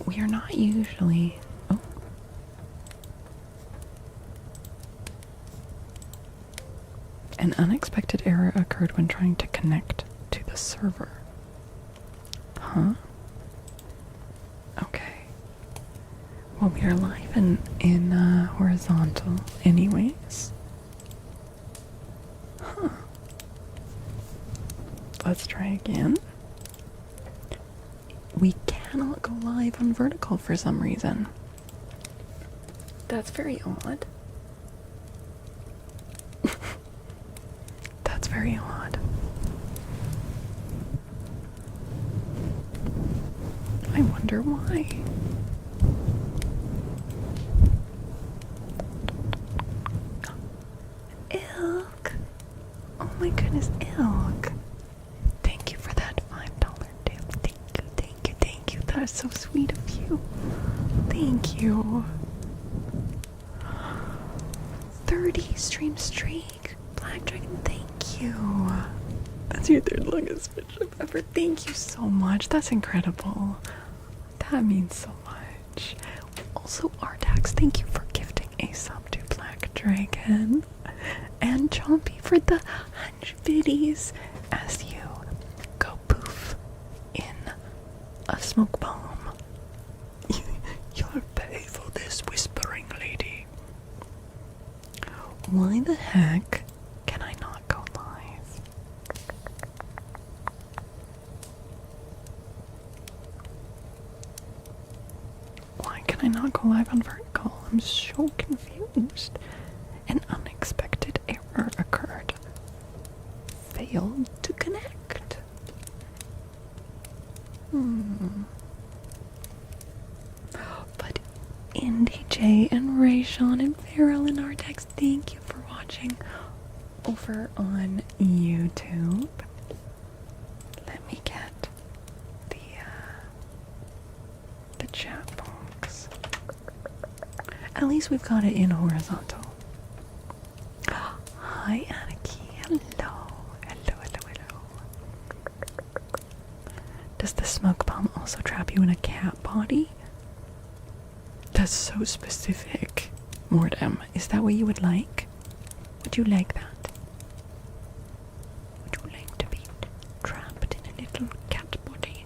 We are not usually... Oh. An unexpected error occurred when trying to connect to the server. Huh? Okay. Well, we are live in horizontal anyways. Huh. Let's try again. We cannot go live on vertical for some reason. That's very odd. That's very odd. I wonder why. Ilk. Oh my goodness, Ilk. Thank you for that $5 tip. Thank you. That is so sweet of you. Thank you. 30 stream streak. Black Dragon, thank you. That's your third longest friendship ever. Thank you so much. That's incredible. That means so much. Also, Artax, thank you for gifting a sub to Black Dragon. And Chompy for the 100 biddies as you go poof in a smoke bomb. You'll pay for this, whispering lady. Why the heck can I not go live? Why can I not go live on vertical? I'm so confused. An unexpected error occurred. Failed to connect. But Indy J and Rayshawn and Farrell and Artex, thank you for watching over on YouTube. Let me get the chat box. At least we've got it in horizontal. Hi, Aniki. Hello. Does the smoke bomb also trap you in a cat body? That's so specific. Mordem, is that what you would like? Would you like that? Would you like to be trapped in a little cat body?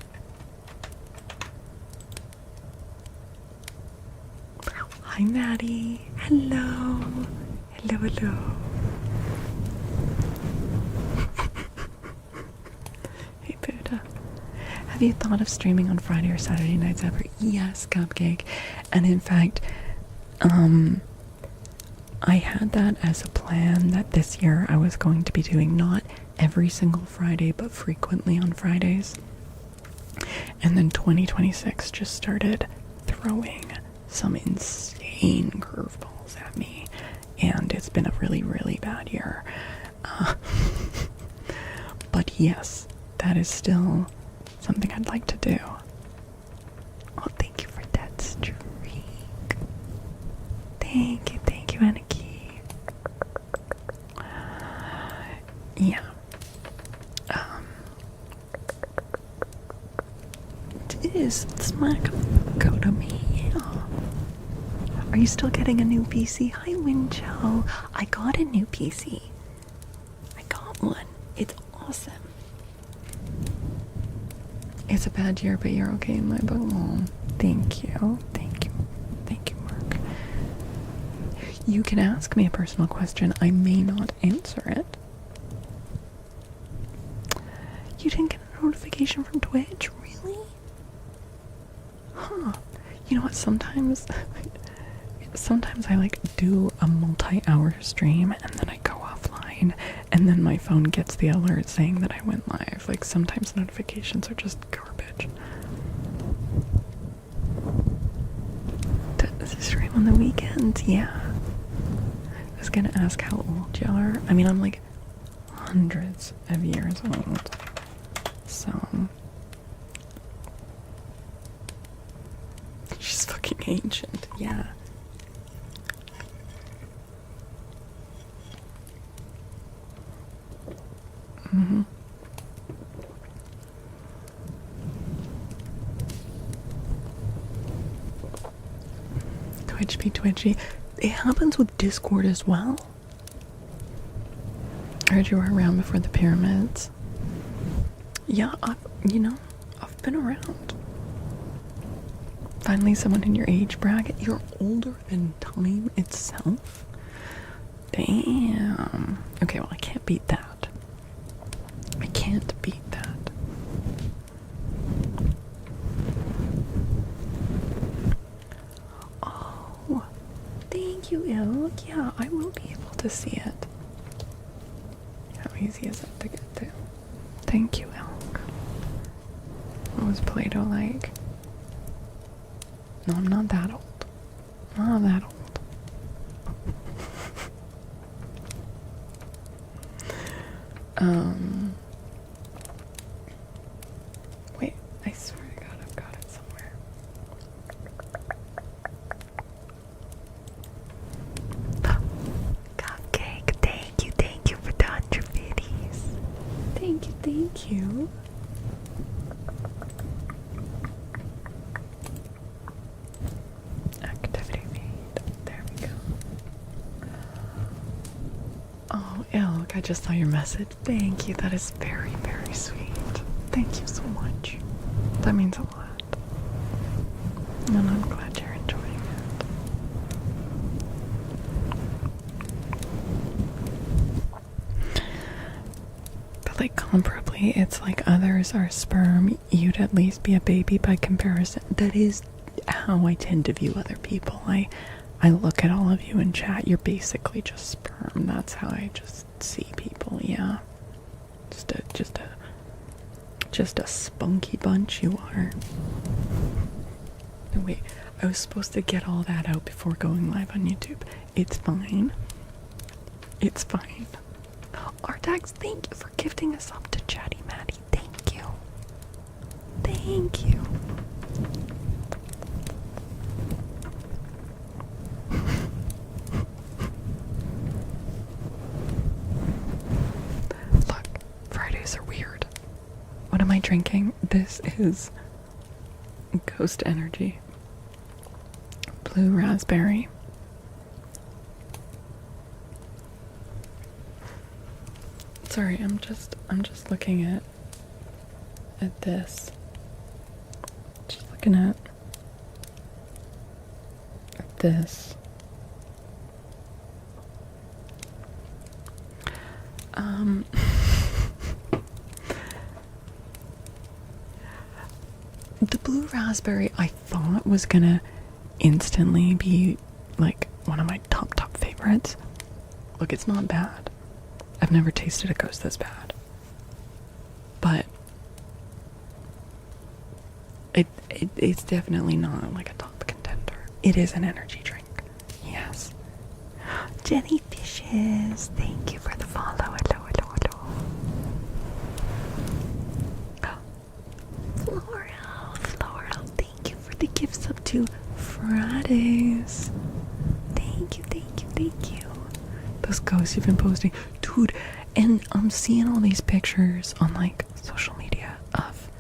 Hi, Maddie. Hello. Hello. Hey, Buddha. Have you thought of streaming on Friday or Saturday nights ever? Yes, Cupcake. And in fact, I had that as a plan that this year I was going to be doing not every single Friday, but frequently on Fridays. And then 2026 just started throwing some insane curveballs at me. And it's been a really, really bad year. But yes, that is still something I'd like to do. Oh, thank you for that streak. Thank you, Aniki. Yeah. It is smack go to me. Yeah. Are you still getting a new PC? Hi, Winchow. I got a new PC. I got one. It's awesome. It's a bad year, but you're okay in my book, Mom. Thank you, Mark. You can ask me a personal question. I may not answer it. You didn't get a notification from Twitch? Really? Huh. You know what, sometimes I like do a multi-hour stream and then I go offline and then my phone gets the alert saying that I went live. Like sometimes notifications are just garbage. Does it stream on the weekends? Yeah. I was gonna ask how old y'all are. I mean, I'm like hundreds of years old. So she's fucking ancient. Yeah. Mm-hmm. Twitch be twitchy. It happens with Discord as well. I heard you were around before the pyramids. Yeah, I've been around. Finally, someone in your age bracket. You're older than time itself. Damn. Okay, well, I can't beat that. I can't beat that. Oh, thank you, Ilk. Yeah, I will be able to see it. How easy is it to get to? Thank you, Ilk. What was Play-Doh like? No, I'm not that old. Not that old. Wait, I swear to God, I've got it somewhere. Cupcake, thank you for the 100 biddies. Thank you. Activity feed, there we go. Oh, Ilk, I just saw your message. Thank you, that is very, very sweet. Thank you so much. That means a lot. And I'm glad you're enjoying it. But like comparably, it's like others are sperm, you'd at least be a baby by comparison. That is how I tend to view other people. I look at all of you in chat, you're basically just sperm. That's how I just see people, yeah. Just a spunky bunch you are. No, wait, I was supposed to get all that out before going live on YouTube. It's fine. It's fine. Artax, thank you for gifting us up to Chatty Matty. Thank you. Thank you. Look, Fridays are weird. What am I drinking? This is Ghost Energy. Blue raspberry. Sorry, I'm just looking at this. Just looking at this. The blue raspberry I thought was gonna instantly be like one of my top favorites. Look, it's not bad. I've never tasted a ghost this bad. But it's definitely not like a top contender. It is an energy drink. Yes. Jenny Fishes, thank you for the follow. Hello. Floral, thank you for the gifts up to Fridays. Thank you. Those ghosts you've been posting. Dude, and I'm seeing all these pictures on like social media of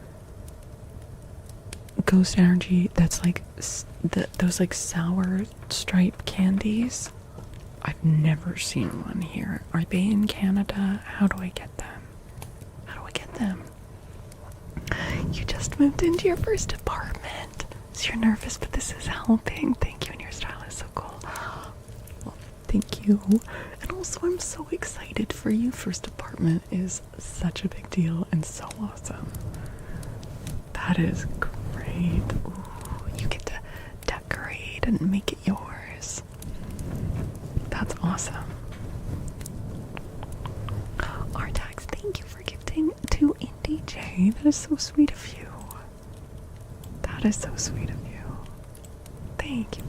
ghost energy that's like those like sour stripe candies. I've never seen one here. Are they in Canada? How do I get them? You just moved into your first apartment, so you're nervous, but this is helping. Thank you, and your style is so cool. Well, thank you. And also, I'm so excited for you. First apartment is such a big deal and so awesome. That is great. Ooh, you get to decorate and make it yours. That's awesome. Artax, thank you for gifting to IndieJ. That is so sweet of you. That is so sweet of you. Thank you.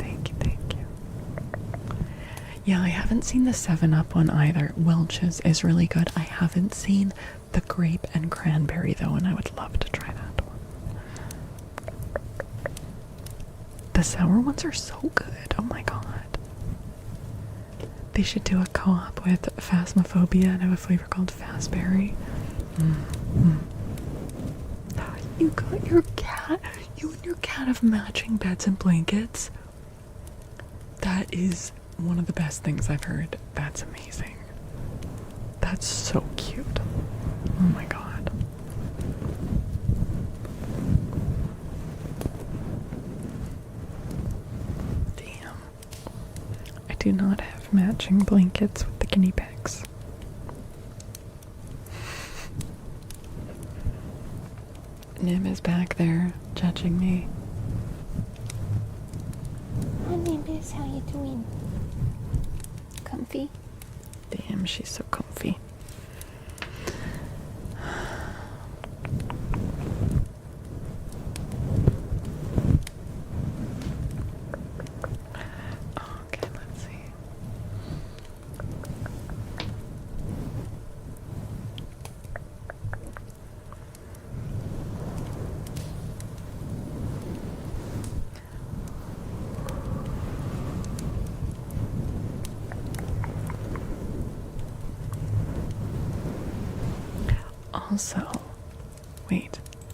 Yeah, I haven't seen the 7-Up one either. Welch's is really good. I haven't seen the grape and cranberry though, and I would love to try that one. The sour ones are so good. Oh my god. They should do a co-op with Phasmophobia and have a flavor called Fazberry. You got your cat. You and your cat have matching beds and blankets. That is one of the best things I've heard. That's amazing. That's so cute. Oh my god. Damn. I do not have matching blankets with the guinea pigs. Nim is back there judging me. Hi Nimbus, how you doing? Comfy? Damn, she's so comfy. Okay, let's see.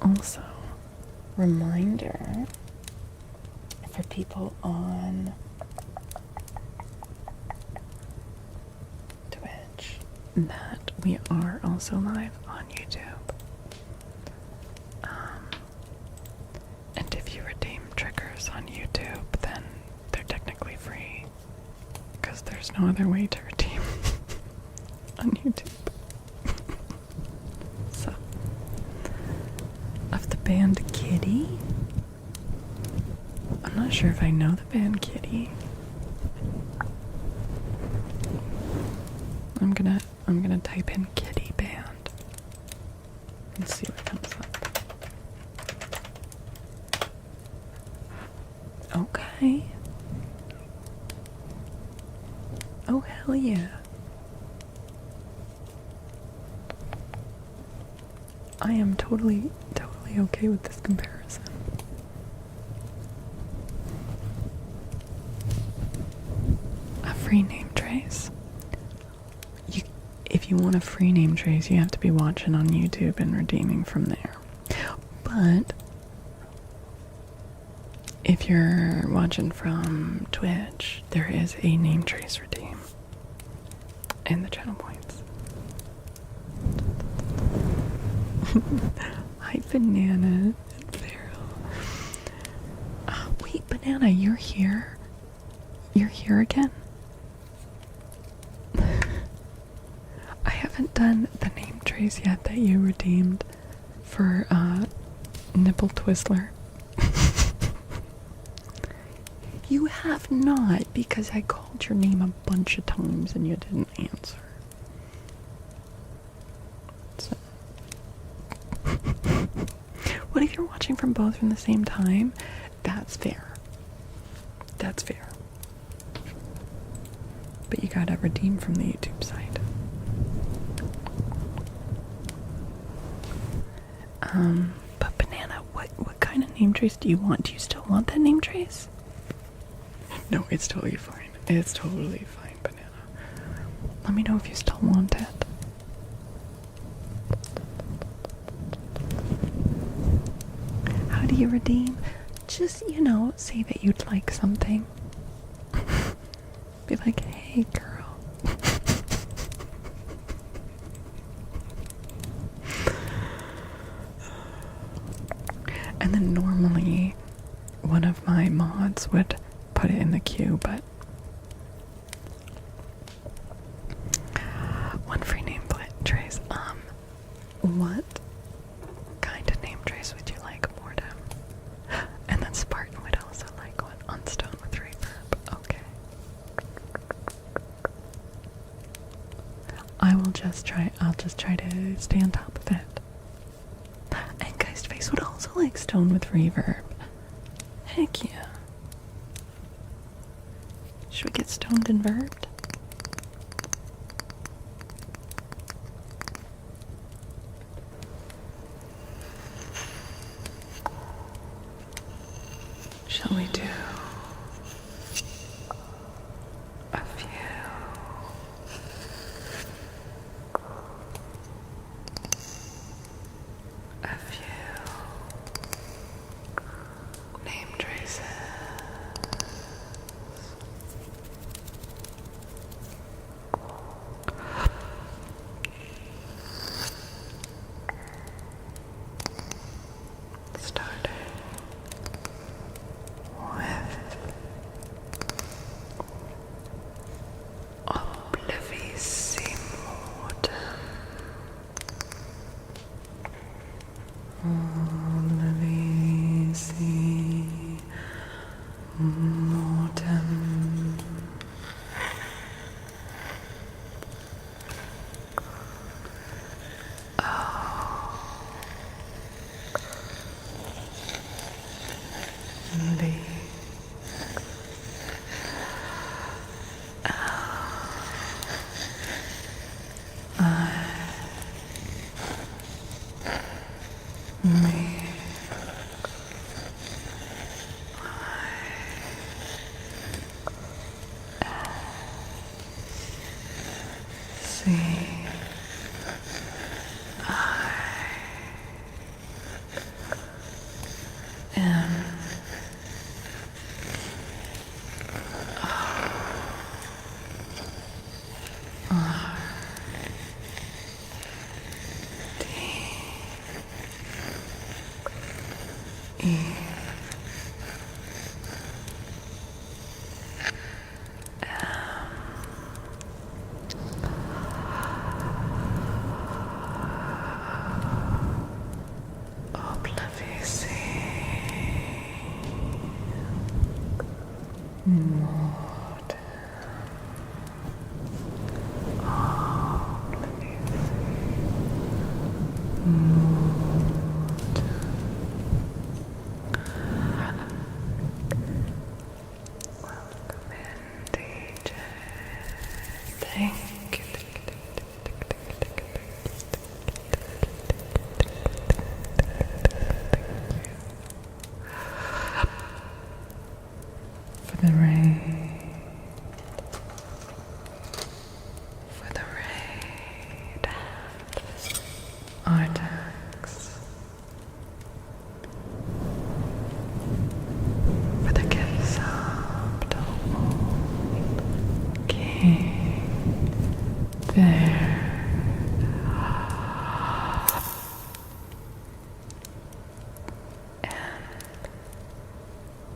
Also, reminder for people on Twitch that we are also live on YouTube. And if you redeem triggers on YouTube, then they're technically free, because there's no other way to redeem on YouTube. So, of the band Kitty, I'm not sure if I know the band Kitty. I'm gonna type in Kitty band and see what comes up. Okay. Oh hell yeah. I am totally okay with this comparison. A free name trace. If you want a free name trace, you have to be watching on YouTube and redeeming from there. But if you're watching from Twitch, there is a name trace redeem and the channel points. Hi, Banana and Farrell. Wait, Banana, you're here? You're here again? I haven't done the name trace yet that you redeemed for Nipple Twizzler. You have not, because I called your name a bunch of times and you didn't answer. So. What if you're watching from both from the same time? That's fair. That's fair. But you gotta redeem from the YouTube side. But Banana, what kind of name trace do you want? Do you still want that name trace? No, it's totally fine. It's totally fine, Banana. Let me know if you still want it. How do you redeem? Just, say that you'd like something. Be like, hey girl. And then normally one of my mods would put it in the queue, but one free name trace. What kind of name trace would you like, Mordem? And then Spartan would also like one on Stone with Reverb. Okay. I'll just try to stay on top of it. And Geistface would also like Stone with Reverb. Heck yeah. Should we get stoned and verbed? Shall we do a few name traces? Mortem. The me. See, I am oblivious. Maud. Welcome in, DJ. Thank you. For the raid. For the raid. Artax. For the gifts of King Bear.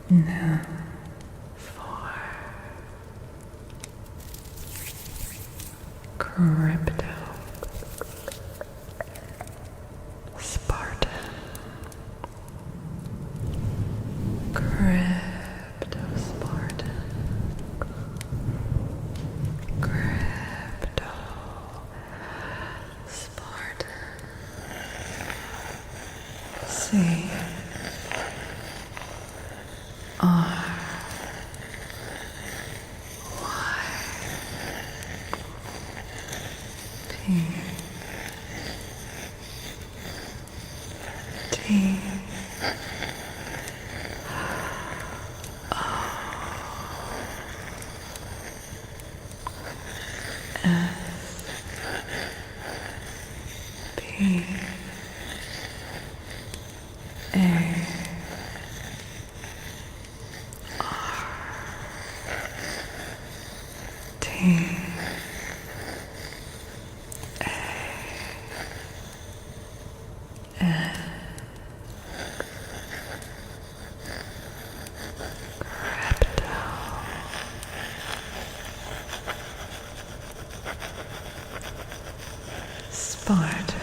And now for Crypto Spartan. Crypto Spartan. Crypto Spartan. C R Y P T S P A T N Crypto Spartan.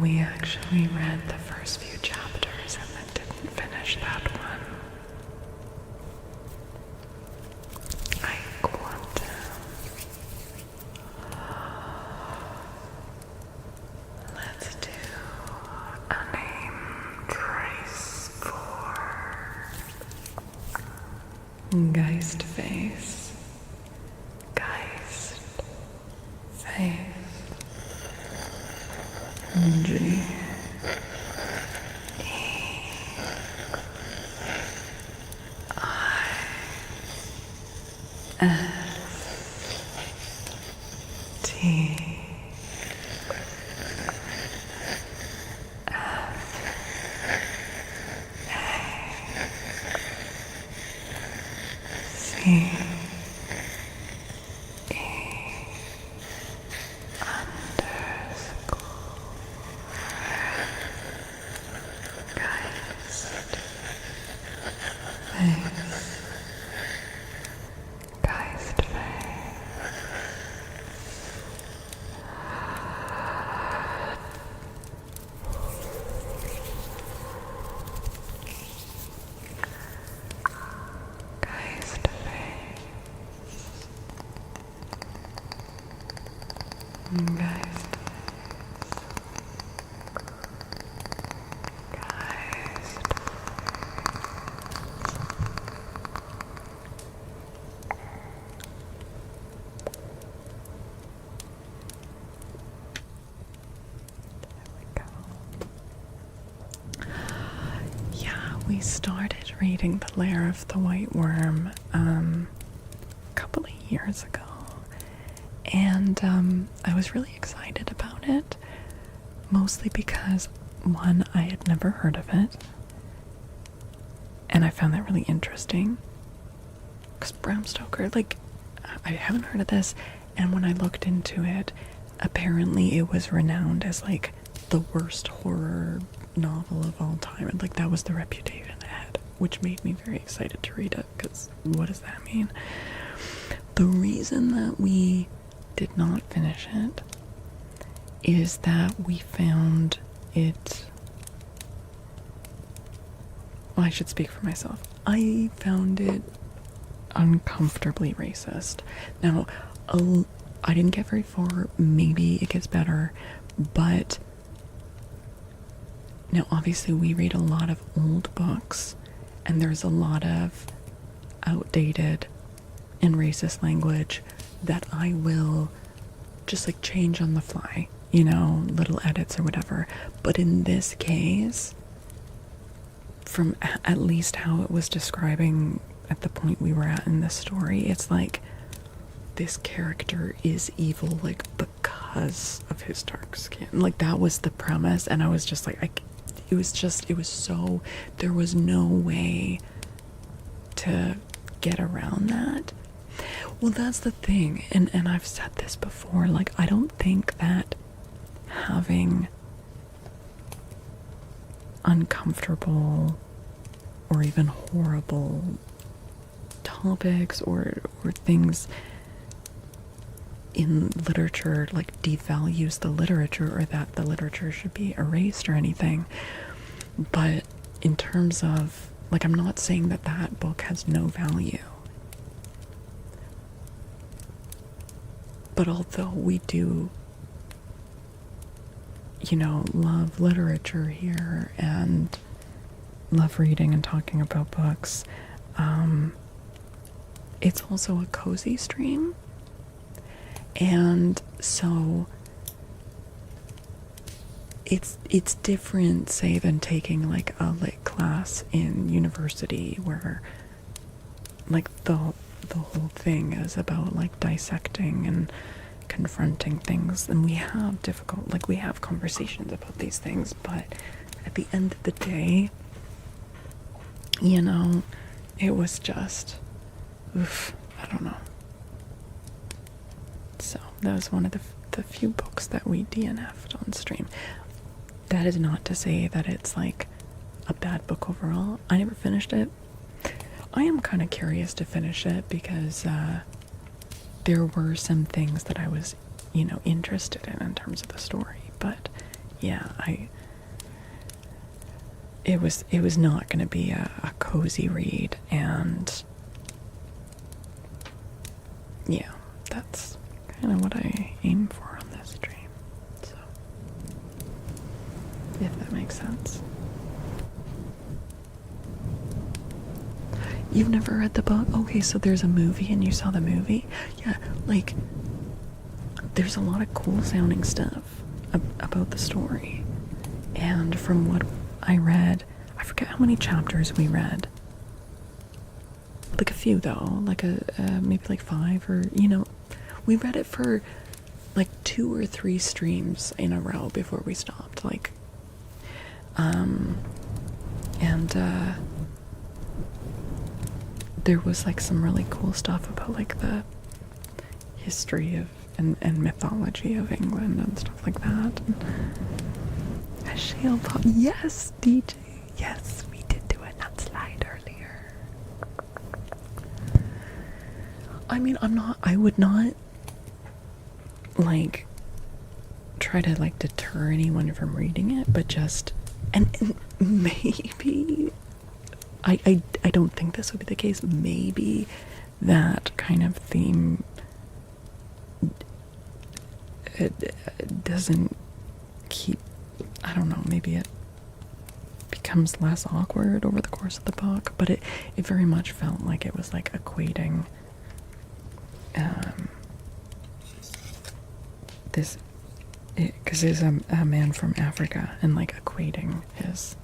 We actually read the first few chapters and then didn't finish that one. I quantum. Let's do a name trace for Geist Face. Geist Face. G We started reading The Lair of the White Worm a couple of years ago, and I was really excited about it, mostly because, one, I had never heard of it, and I found that really interesting, because Bram Stoker, like, I haven't heard of this, and when I looked into it, apparently it was renowned as, like, the worst horror novel of all time, and like that was the reputation it had, which made me very excited to read it, because what does that mean? The reason that we did not finish it is that we found it, well, I should speak for myself. I found it uncomfortably racist. Now, I didn't get very far, maybe it gets better, but now, obviously, we read a lot of old books, and there's a lot of outdated and racist language that I will just like change on the fly, you know, little edits or whatever. But in this case, from at least how it was describing at the point we were at in the story, it's like this character is evil, like, because of his dark skin. Like, that was the premise, and I was just like, it was so, there was no way to get around that. Well, that's the thing, and I've said this before, like, I don't think that having uncomfortable or even horrible topics or things in literature like devalues the literature, or that the literature should be erased or anything. But in terms of, like, I'm not saying that that book has no value, but although we do, you know, love literature here and love reading and talking about books, it's also a cozy stream. And so it's different, say, than taking like a lit class in university where like the whole thing is about like dissecting and confronting things, and we have conversations about these things, but at the end of the day, you know, it was just, oof, I don't know. So that was one of the few books that we DNF'd on stream. That is not to say that it's like a bad book overall. I never finished it. I am kind of curious to finish it because there were some things that I was, you know, interested in terms of the story. But yeah, it was not going to be a cozy read, and yeah, that's kind of what I aim for on this stream. So, if that makes sense. You've never read the book? Okay, so there's a movie and you saw the movie? Yeah, like, there's a lot of cool sounding stuff about the story. And from what I read, I forget how many chapters we read. Like a few though, like maybe like 5, or, you know, we read it for like 2 or 3 streams in a row before we stopped. Like, there was like some really cool stuff about like the history of and mythology of England and stuff like that. And a shale pop. Yes, DJ. Yes, we did do a nut slide earlier. I mean, I would not like try to like deter anyone from reading it, but just and maybe I don't think this would be the case. Maybe that kind of theme it doesn't keep, I don't know, maybe it becomes less awkward over the course of the book, but it very much felt like it was like equating this, because he's a man from Africa, and like equating his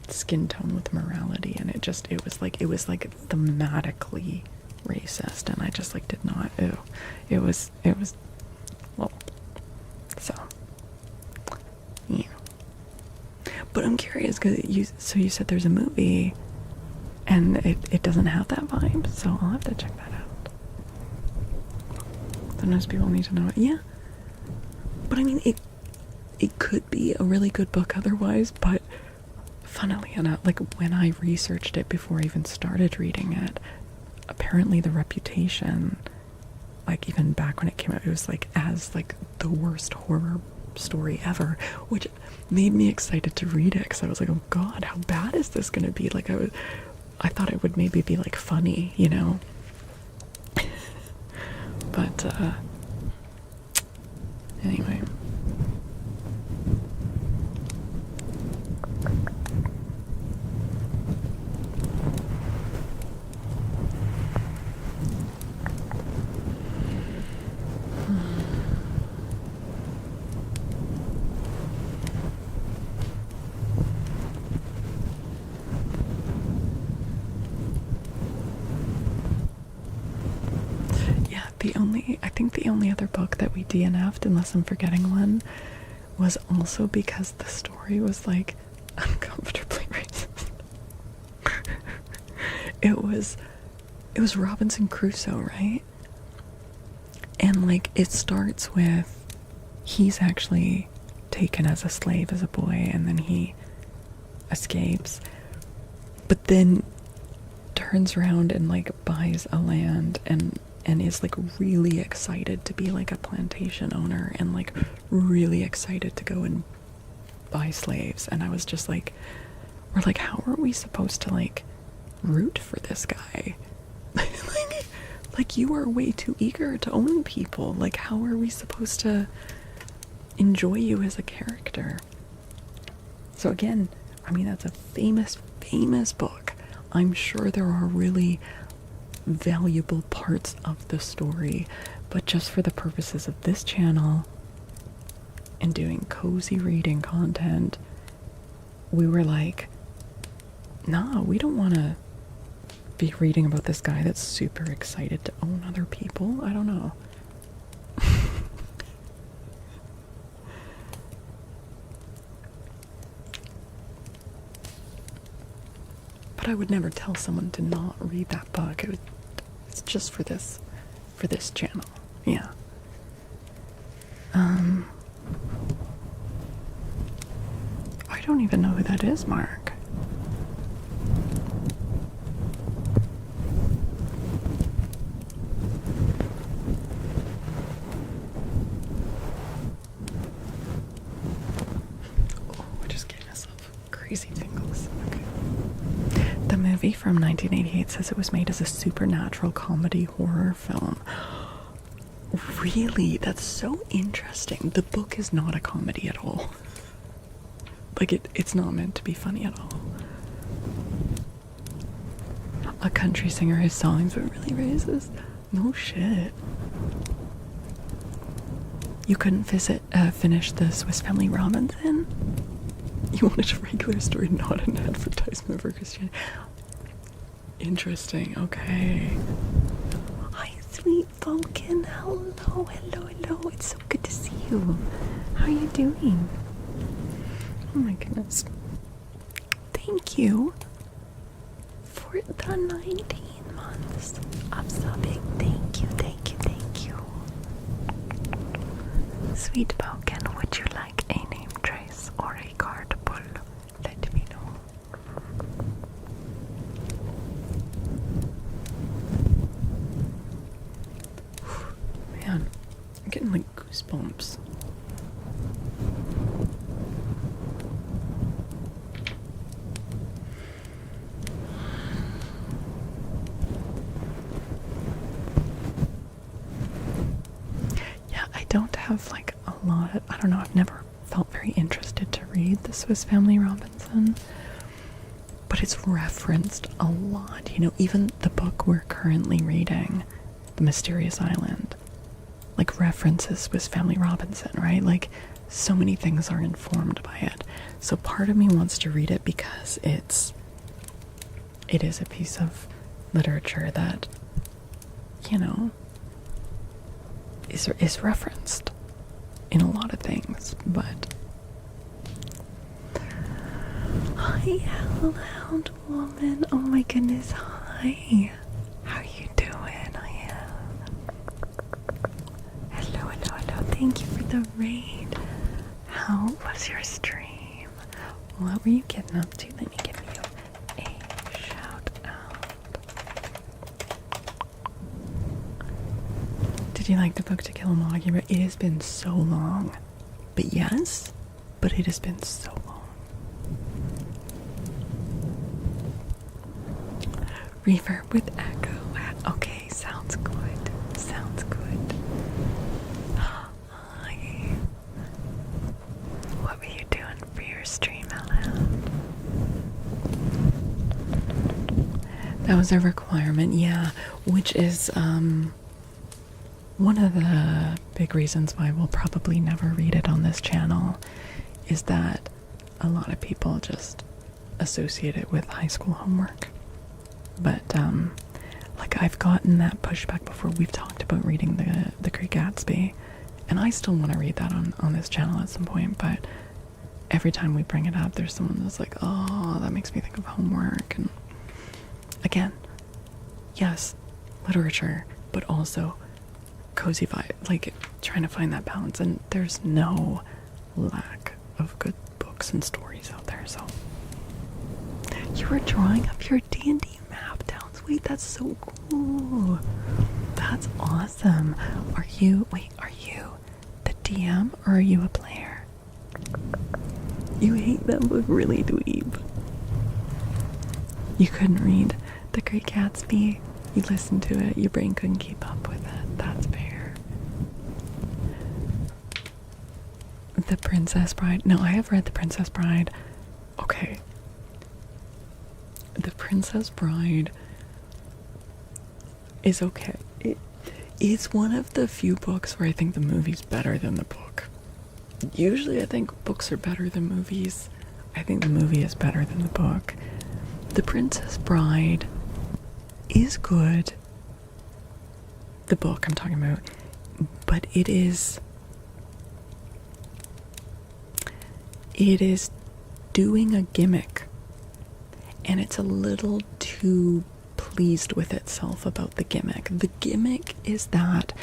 skin tone with morality, and it was like thematically racist, and I just like did not, it was well, so yeah. But I'm curious because you said there's a movie and it doesn't have that vibe, so I'll have to check that out. Sometimes people need to know it. Yeah, but I mean it could be a really good book otherwise, but funnily enough, like when I researched it before I even started reading it, apparently the reputation, like even back when it came out, it was like as like the worst horror story ever, which made me excited to read it because I was like, oh god, how bad is this gonna be? Like I thought it would maybe be like funny, you know. But anyway. I think the only other book that we DNF'd, unless I'm forgetting one, was also because the story was like uncomfortably racist. It was Robinson Crusoe, right? And like it starts with he's actually taken as a slave as a boy, and then he escapes, but then turns around and like buys a land and is like really excited to be like a plantation owner and like really excited to go and buy slaves. And I was just like, we're like, how are we supposed to like root for this guy? like you are way too eager to own people. Like how are we supposed to enjoy you as a character? So again, I mean, that's a famous book. I'm sure there are really valuable parts of the story, but just for the purposes of this channel and doing cozy reading content, we were like, nah, we don't want to be reading about this guy that's super excited to own other people. I don't know. But I would never tell someone to not read that book. It's just for this channel. Yeah. I don't even know who that is, Mark. Oh, I just gave myself crazy tingles. Okay. The movie from 1988 says it was made as a supernatural comedy horror film. Really? That's so interesting. The book is not a comedy at all. Like, it's not meant to be funny at all. A country singer whose songs were really racist. No shit. You couldn't finish the Swiss Family Robinson? You wanted a regular story, not an advertisement for Christianity. Interesting, okay. Hi, sweet Faolkor. Hello. It's so good to see you. How are you doing? Oh my goodness. Thank you for for the 19 months of subbing. Thank you, thank you, thank you. Sweet Falcon, would you like a name trace or a card pull? Let me know. Man, I'm getting like goosebumps. Yeah, I don't have like a lot of, I don't know, I've never felt very interested to read the Swiss Family Robinson, but it's referenced a lot. You know, even the book we're currently reading, The Mysterious Island, like references Swiss Family Robinson, right? Like so many things are informed by it. So part of me wants to read it because it is a piece of literature that, you know, is referenced in a lot of things. But hi, Hellhound Woman. Oh my goodness, hi. How are you doing? I am. Hello. Thank you for the raid. How was your stream? What were you getting up to? Let me give you a shout out. Did you like the book To Kill a Mockingbird? It has been so long. But yes, but it has been so long. Reverb with echo. Okay, sounds good. Sounds good. Hi. What were you doing for your stream, Ellen? That was a requirement, yeah, which is one of the big reasons why we'll probably never read it on this channel is that a lot of people just associate it with high school homework. But like I've gotten that pushback before. We've talked about reading the Great Gatsby, and I still want to read that on this channel at some point, but every time we bring it up there's someone that's like, oh, that makes me think of homework. And again, yes, literature, but also cozy vibe, like trying to find that balance, and there's no lack of good books and stories out there. So you were drawing up your D&D map down. Wait, that's so cool. That's awesome. Are you the DM or are you a player? You hate that book, really, dweeb. You couldn't read The Great Gatsby. You listened to it, your brain couldn't keep up with it. That's fair. The Princess Bride. No, I have read The Princess Bride. Okay. The Princess Bride is okay. It's one of the few books where I think the movie's better than the book. Usually I think books are better than movies. I think the movie is better than the book. The Princess Bride is good. The book I'm talking about. But it is doing a gimmick. And it's a little too pleased with itself about the gimmick. The gimmick is that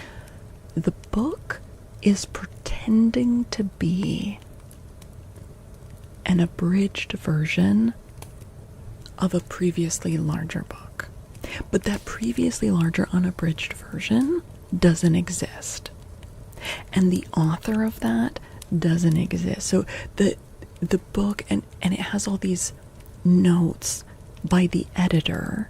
the book is pretending to be an abridged version of a previously larger book. But that previously larger unabridged version doesn't exist. And the author of that doesn't exist. So the book, and it has all these notes by the editor,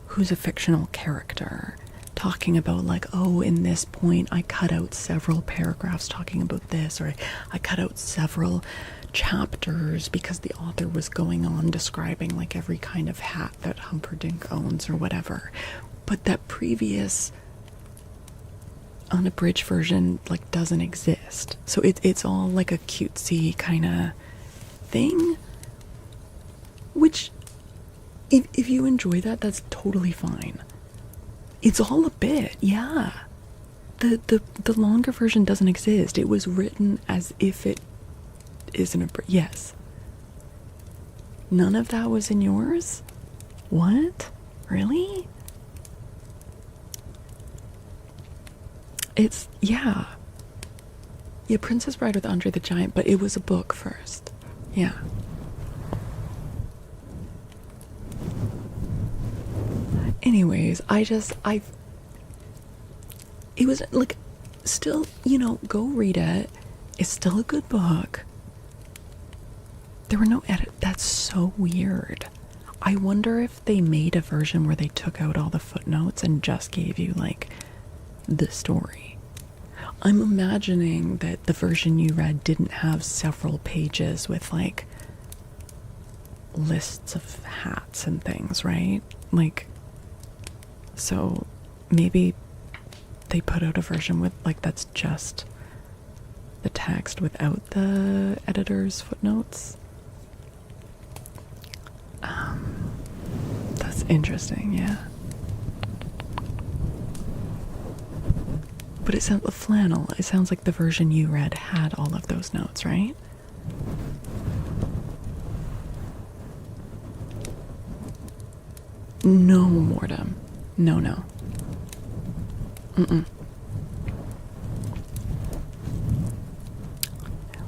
who's a fictional character, talking about like, oh, in this point I cut out several paragraphs talking about this, or I cut out several chapters because the author was going on describing like every kind of hat that Humperdinck owns or whatever. But that previous unabridged version like doesn't exist. So it's all like a cutesy kind of thing, which if you enjoy that, that's totally fine. It's all a bit, yeah. The longer version doesn't exist. It was written as if it isn't yes. None of that was in yours? What? Really? It's, yeah. Yeah, Princess Bride with Andre the Giant, but it was a book first. Yeah. Anyways, it was like, still, go read it. It's still a good book. There were no edit. That's so weird. I wonder if they made a version where they took out all the footnotes and just gave you, like, the story. I'm imagining that the version you read didn't have several pages with, like, lists of hats and things, right? Like, so maybe they put out a version with, like, that's just the text without the editor's footnotes. That's interesting, yeah. But it sounds, flannel, it sounds like the version you read had all of those notes, right? No, Mortem. No.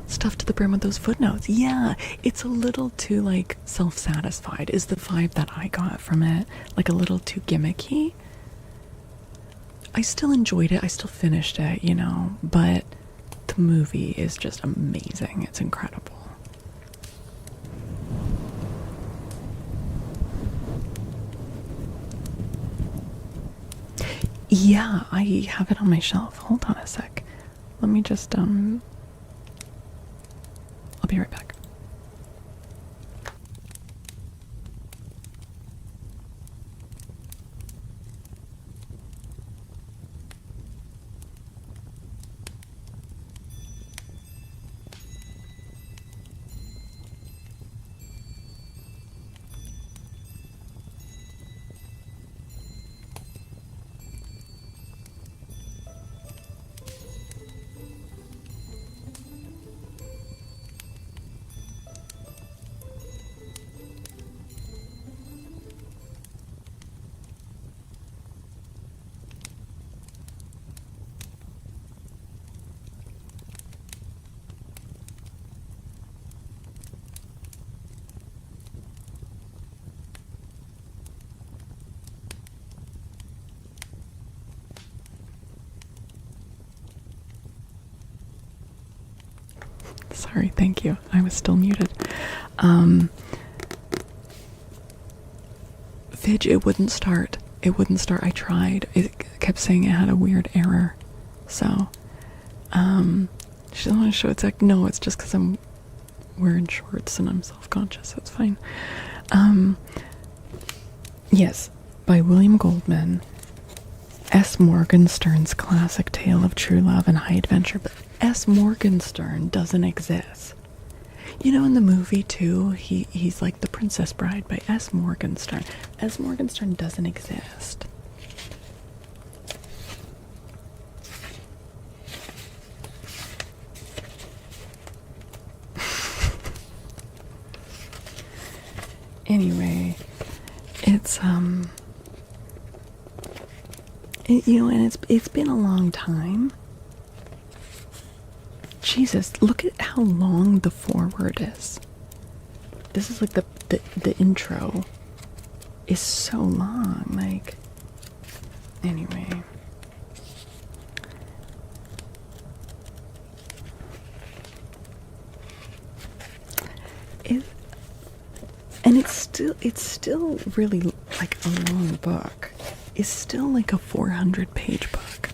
Stuffed to the brim with those footnotes. Yeah, it's a little too, like, self-satisfied is the vibe that I got from it. Like, a little too gimmicky. I still enjoyed it. I still finished it, but the movie is just amazing. It's incredible. Yeah, I have it on my shelf. Hold on a sec. Let me just, I'll be right back. Sorry, thank you. I was still muted. Fidge, it wouldn't start. I tried. It kept saying it had a weird error. So, she doesn't want to show it's like, no, it's just because I'm wearing shorts and I'm self-conscious. That's fine. Yes, by William Goldman. S. Morgenstern's classic tale of true love and high adventure, but S. Morgenstern doesn't exist. In the movie too, he's like the Princess Bride by S. Morgenstern. S. Morgenstern doesn't exist. Anyway, it's and it's been a long time. Jesus, look at how long the foreword is. This is like the intro is so long, like, anyway. It's still really like a long book. It's still like a 400-page book.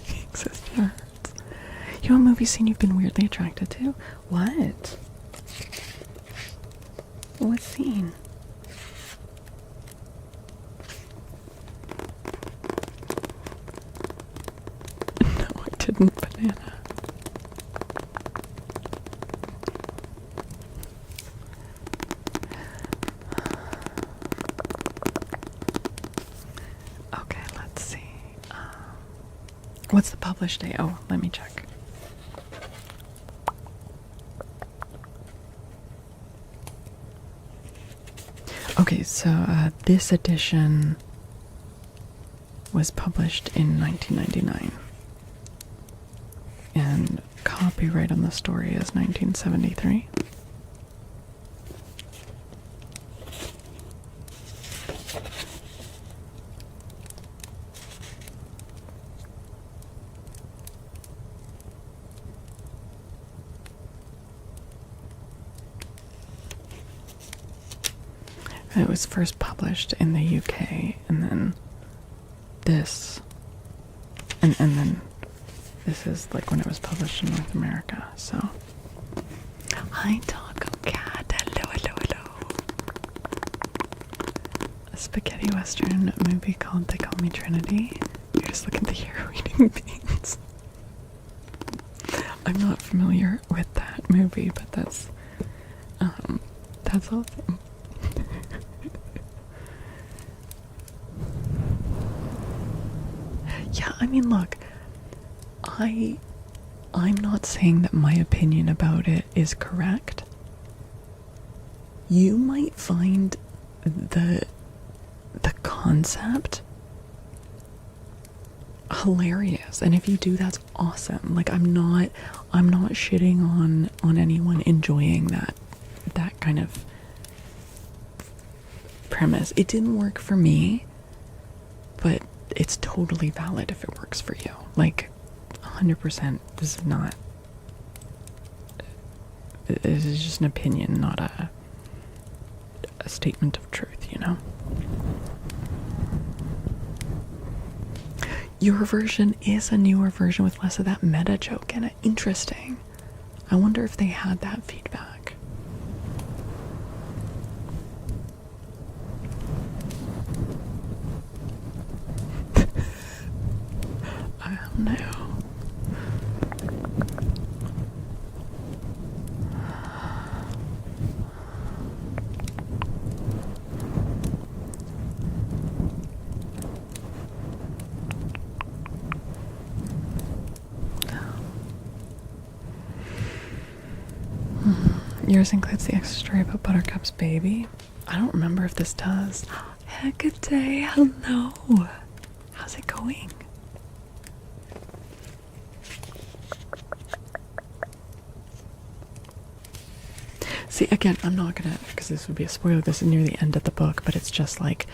Jesus, nerds. You know a movie scene you've been weirdly attracted to? What? What scene? No, I didn't, banana. Okay, let's see. What's the published date? Oh, let me check. Okay, so this edition was published in 1999. And copyright on the story is 1973. It was first published in the UK, and then this, and then this is like when it was published in North America, so. Hi, Taco Cat. Hello, hello, hello. A spaghetti western movie called They Call Me Trinity. You're just looking at the hero eating beans. I'm not familiar with that movie, but that's awesome. Yeah, I mean, look, I'm not saying that my opinion about it is correct. You might find the concept hilarious, and if you do, that's awesome. Like, I'm not shitting on anyone enjoying that kind of premise. It didn't work for me, but it's totally valid if it works for you. Like, 100%. This is not. This is just an opinion, not a statement of truth, you know? Your version is a newer version with less of that meta joke in it. Interesting. I wonder if they had that feedback. I don't know. Yours includes the extra story about Buttercup's baby. I don't remember if this does. Hecate, hello. How's it going? See, again, I'm not gonna, because this would be a spoiler, this is near the end of the book, but it's just like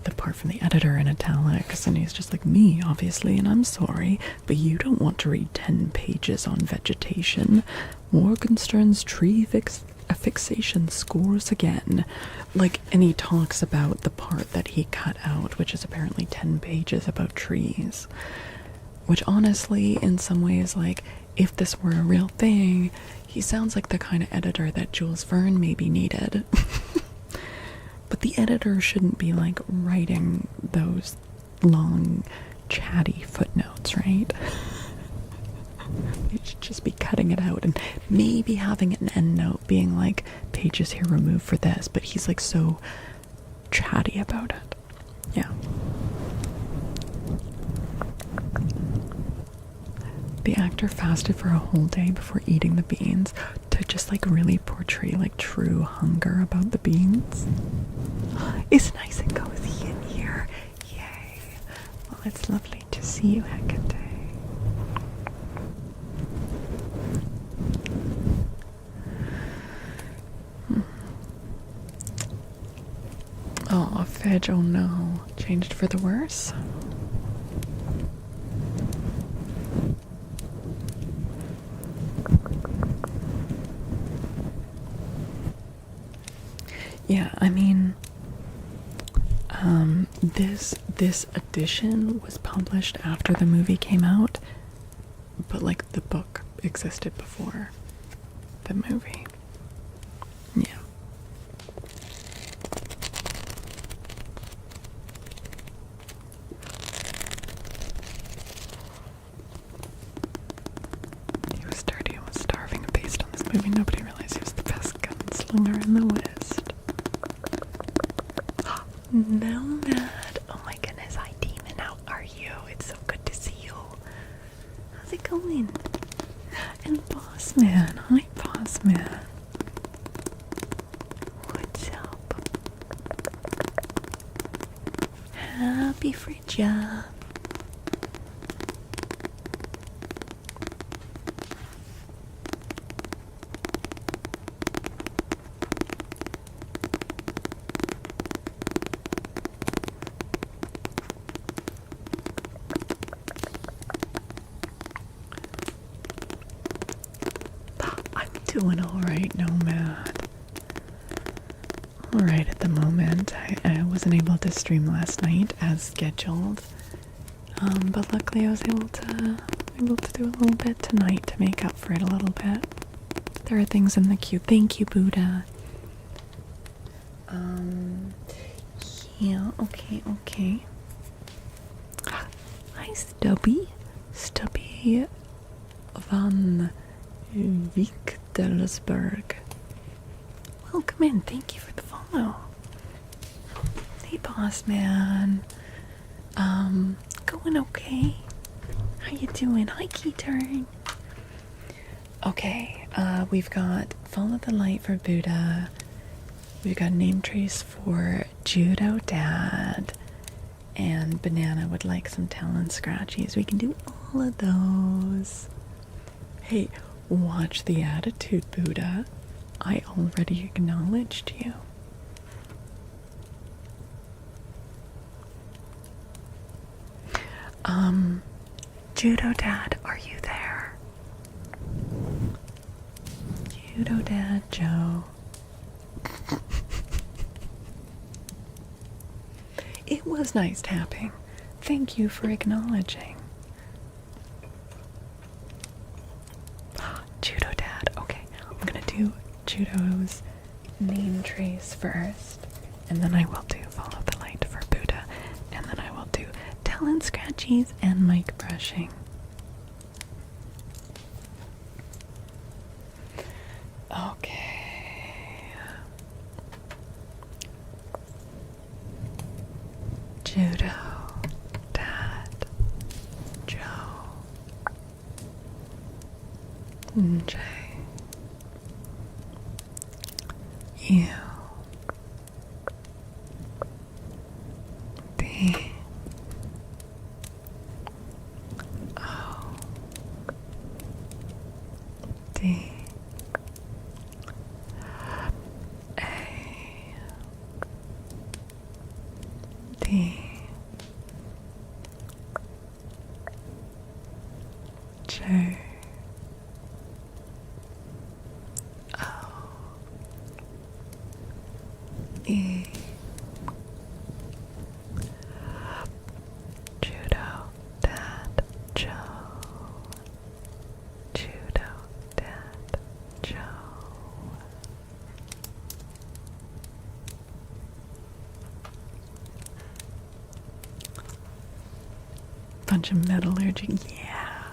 the part from the editor in italics, and he's just like, me, obviously, and I'm sorry, but you don't want to read 10 pages on vegetation. Morgenstern's tree fixation scores again. Like, and he talks about the part that he cut out, which is apparently 10 pages about trees. Which honestly, in some ways, like, if this were a real thing, he sounds like the kind of editor that Jules Verne maybe needed. But the editor shouldn't be, like, writing those long, chatty footnotes, right? They should just be cutting it out and maybe having an endnote being like, pages here removed for this, but he's, like, so chatty about it. Yeah. The actor fasted for a whole day before eating the beans to just, like, really portray, like, true hunger about the beans. It's nice and cozy in here. Yay. Well, it's lovely to see you, Hecate. Oh, Fidge, oh no. Changed for the worse? Yeah, I mean, this edition was published after the movie came out, but, like, the book existed before the movie. Yeah. He was dirty and was starving based on this movie. Nobody realized he was the best gunslinger in the West. Nomad. Oh my goodness, hi Demon, how are you? It's so good to see you. How's it going? And Bossman. Hi Bossman. What's up? Fridja. I'm doing alright, Nomad. Alright at the moment. I wasn't able to stream last night as scheduled. But luckily I was able to do a little bit tonight to make up for it a little bit. There are things in the queue. Thank you, Buddha. Yeah, okay. Hi, Stubby. Stubby van Vichtersburg. Welcome in. Thank you for the follow. Hey, boss man. Going okay? How you doing? Hi, Keyturn. Okay, we've got Follow the Light for Buddha. We've got Name Trace for Judo Dad. And Banana would like some talent scratchies. We can do all of those. Hey, watch the attitude, Buddha. I already acknowledged you. Judo Dad, are you there? Judo Dad Joe. It was nice tapping. Thank you for acknowledging. Judo Dad. Okay, I'm gonna do Judo's name trace first, and then I will do Follow the Light for Buddha, and then I will do talent scratchies and mic brushing. Okay. Judo, Dad, Joe, J, U, D, O, D, A, D, J, O, E, Judo Dad Joe, Judo Dad Joe. Bunch of metallurgy, yeah.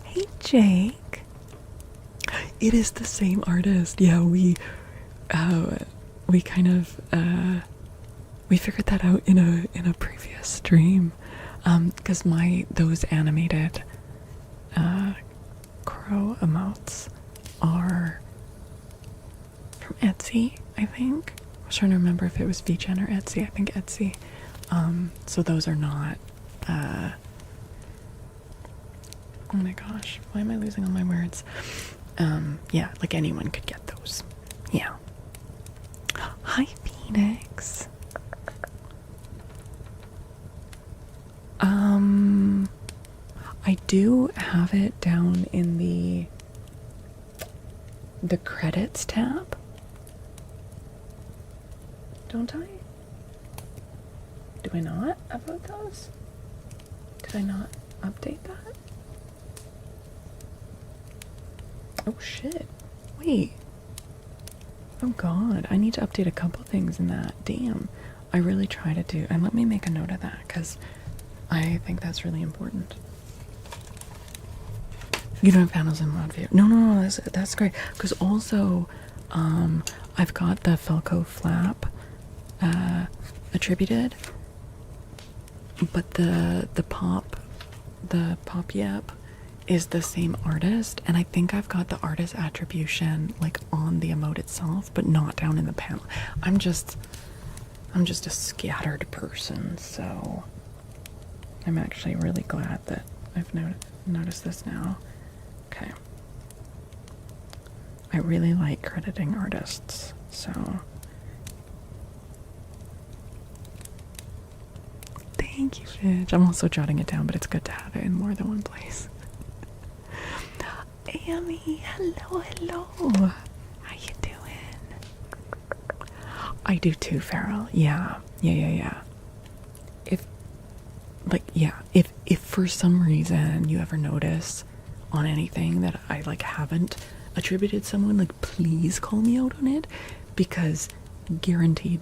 Hey Jake. It is the same artist. Yeah, we kind of we figured that out in a previous stream. Because those animated crow emotes are from Etsy, I think. I was trying to remember if it was VGen or Etsy. I think Etsy. So those are not oh my gosh, why am I losing all my words? Yeah, like anyone could get those. Yeah. Hi, Phoenix. I do have it down in the credits tab. Don't I? Do I not upload those? Did I not update that? Oh shit. Wait. Oh god, I need to update a couple things in that. Damn. I really try to do, and let me make a note of that because I think that's really important. You don't have panels in mod view. No, that's great. Because also, I've got the Faolkor flap attributed, but the pop yep is the same artist, and I think I've got the artist attribution like on the emote itself, but not down in the panel. I'm just a scattered person, so I'm actually really glad that I've noticed this now. Okay. I really like crediting artists, so thank you, Fidge. I'm also jotting it down, but it's good to have it in more than one place. Amy, hello. How you doing? I do too, Farrell. Yeah. If for some reason you ever notice on anything that I like haven't attributed someone, like please call me out on it, because guaranteed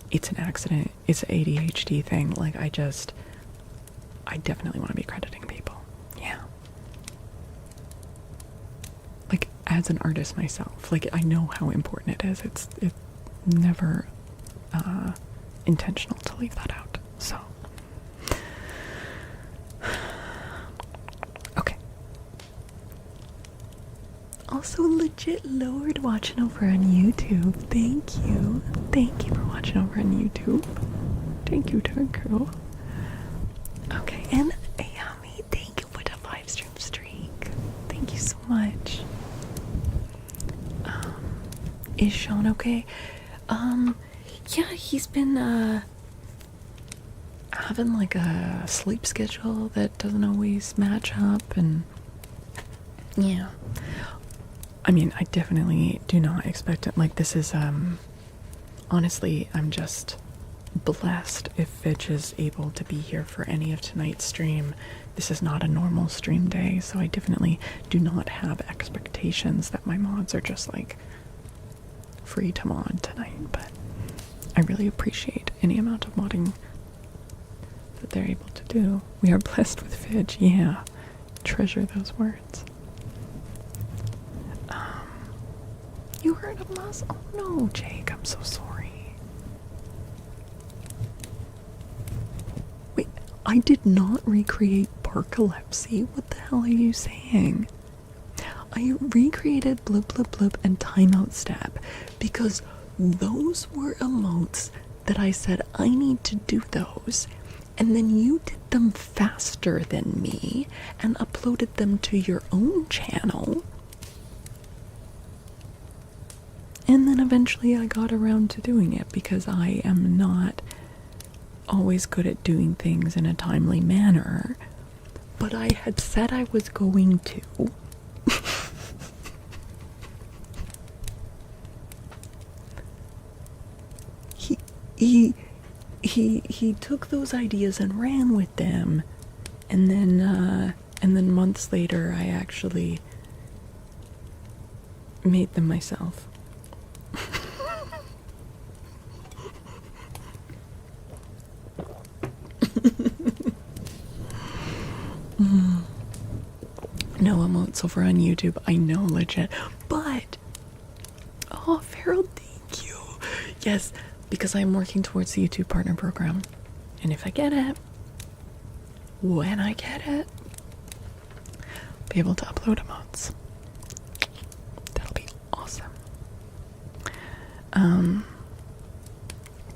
it's an accident. It's an ADHD thing. Like I definitely want to be crediting people. Yeah. Like as an artist myself, like I know how important it is. It's never intentional to leave that out. So okay. Also legit Lord watching over on YouTube. Thank you. Thank you for watching over on YouTube. Thank you, Turku. Okay, and Ayami, thank you for the 5-stream streak. Thank you so much. Is Sean okay? Yeah, he's been having like a sleep schedule that doesn't always match up, and yeah. I mean, I definitely do not expect it. Like, this is, honestly, I'm just blessed if Fitch is able to be here for any of tonight's stream. This is not a normal stream day, so I definitely do not have expectations that my mods are just, like, free to mod tonight, but I really appreciate any amount of modding that they're able to do. We are blessed with Fidge, yeah. Treasure those words. You heard of us? Oh no, Jake, I'm so sorry. Wait, I did not recreate Barcolepsy. What the hell are you saying? I recreated Blip Blip Blip and Timeout Step because those were emotes that I said I need to do those, and then you did them faster than me and uploaded them to your own channel. And then eventually I got around to doing it because I am not always good at doing things in a timely manner. But I had said I was going to. He took those ideas and ran with them. And then months later I actually made them myself. No emotes over on YouTube, I know, legit. But, oh, Farrell, thank you. Yes, because I'm working towards the YouTube Partner Program. And if I get it, when I get it, I'll be able to upload emotes. That'll be awesome.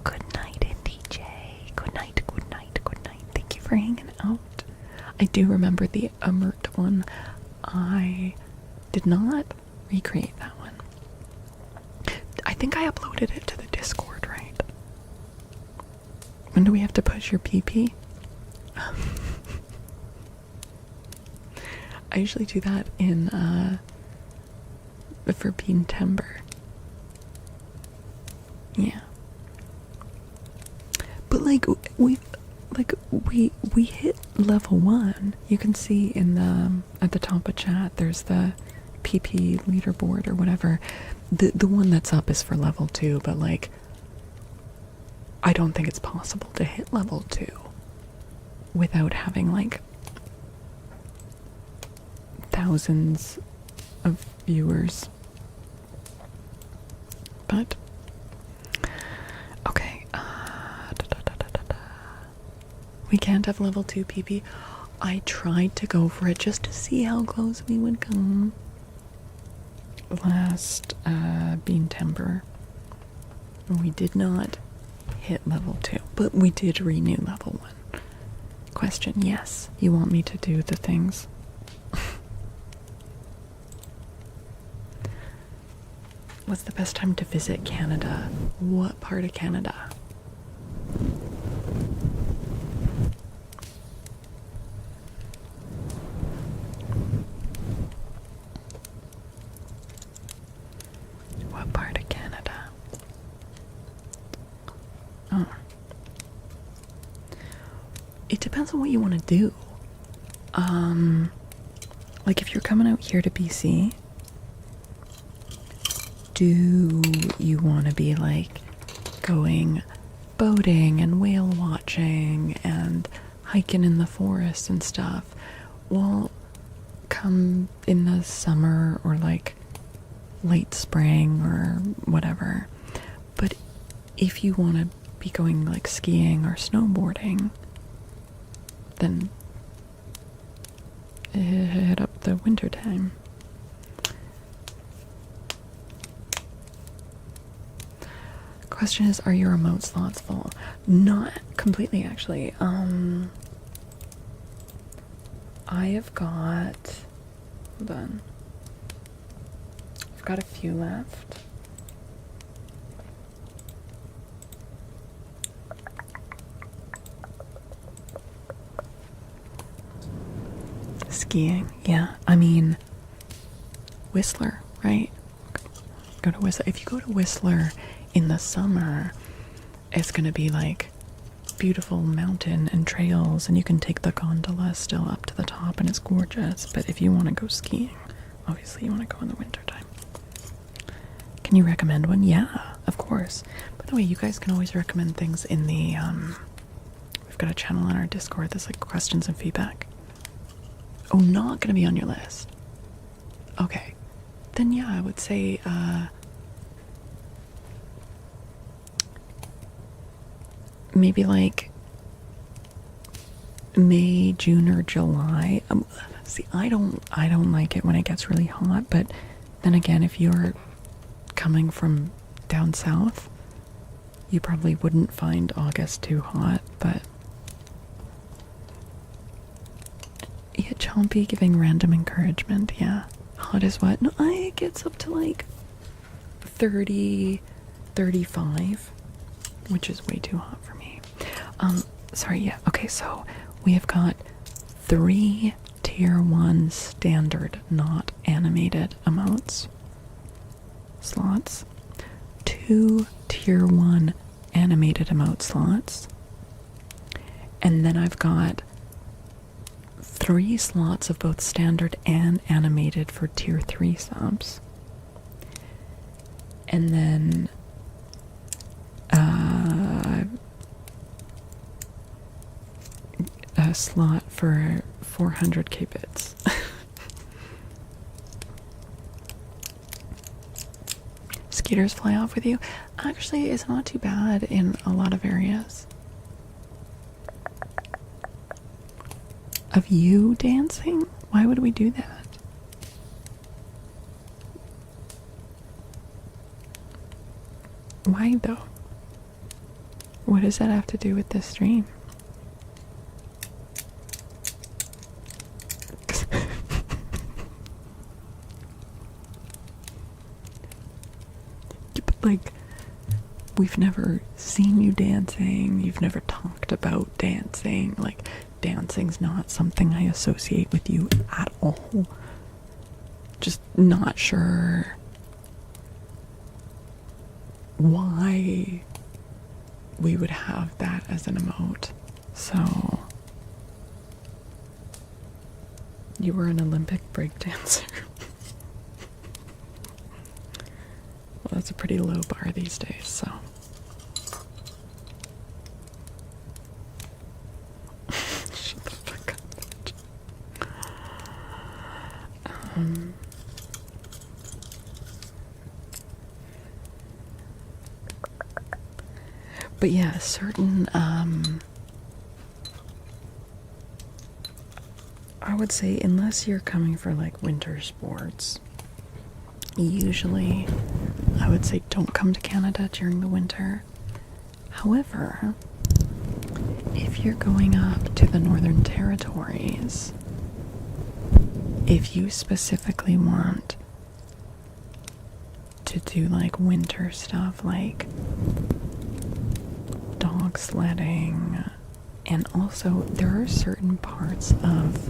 Good night, NDJ. Good night. Thank you for hanging out. I do remember the Amert one. I did not recreate that one. I think I uploaded it to the Discord, right? When do we have to push your PP? I usually do that in, for Bean Timber. Yeah. But we hit level 1. You can see in the at the top of chat there's the PP leaderboard or whatever. The one that's up is for level 2, but like I don't think it's possible to hit level 2 without having like thousands of viewers. But okay. We can't have level 2 PP. I tried to go for it just to see how close we would come. Last Bean Timber. We did not hit level 2, but we did renew level 1. Question, yes. You want me to do the things? What's the best time to visit Canada? What part of Canada? What part of Canada? Oh. It depends on what you want to do. Like if you're coming out here to BC, do you want to be like going boating and whale watching and hiking in the forest and stuff? Well, come in the summer or like late spring or whatever. But if you want to be going like skiing or snowboarding, then hit up the winter time. Question is, are your remote slots full? Not completely, actually. I have got, hold on. I've got a few left. Skiing, yeah. I mean, Whistler, right? Go to Whistler. If you go to Whistler in the summer, it's gonna be like beautiful mountain and trails, and you can take the gondola still up to the top, and it's gorgeous. But if you want to go skiing, obviously you want to go in the winter time. Can you recommend one? Yeah, of course. By the way, you guys can always recommend things in the we've got a channel on our Discord that's like questions and feedback. Oh, not gonna be on your list. Okay. Then yeah, I would say maybe like May, June, or July. See, I don't like it when it gets really hot, but then again, if you're coming from down south, you probably wouldn't find August too hot, but yeah, Chompy giving random encouragement, yeah. Hot as what? No, it gets up to like 30, 35, which is way too hot for me. Sorry, yeah, okay, so we have got 3 tier 1 standard, not animated emotes slots, 2 tier 1 animated emote slots, and then I've got 3 slots of both standard and animated for tier 3 subs. And then a slot for 400k bits. Skaters fly off with you? Actually, it's not too bad in a lot of areas. Of you dancing? Why would we do that? Why though? What does that have to do with this stream? Like, we've never seen you dancing, you've never talked about dancing, like, dancing's not something I associate with you at all. Just not sure why we would have that as an emote. So, you were an Olympic breakdancer. Well, that's a pretty low bar these days, so. Shut the fuck up. But yeah, certain, I would say unless you're coming for like winter sports, usually I would say don't come to Canada during the winter. However, if you're going up to the Northern Territories, if you specifically want to do like winter stuff like dog sledding, and also there are certain parts of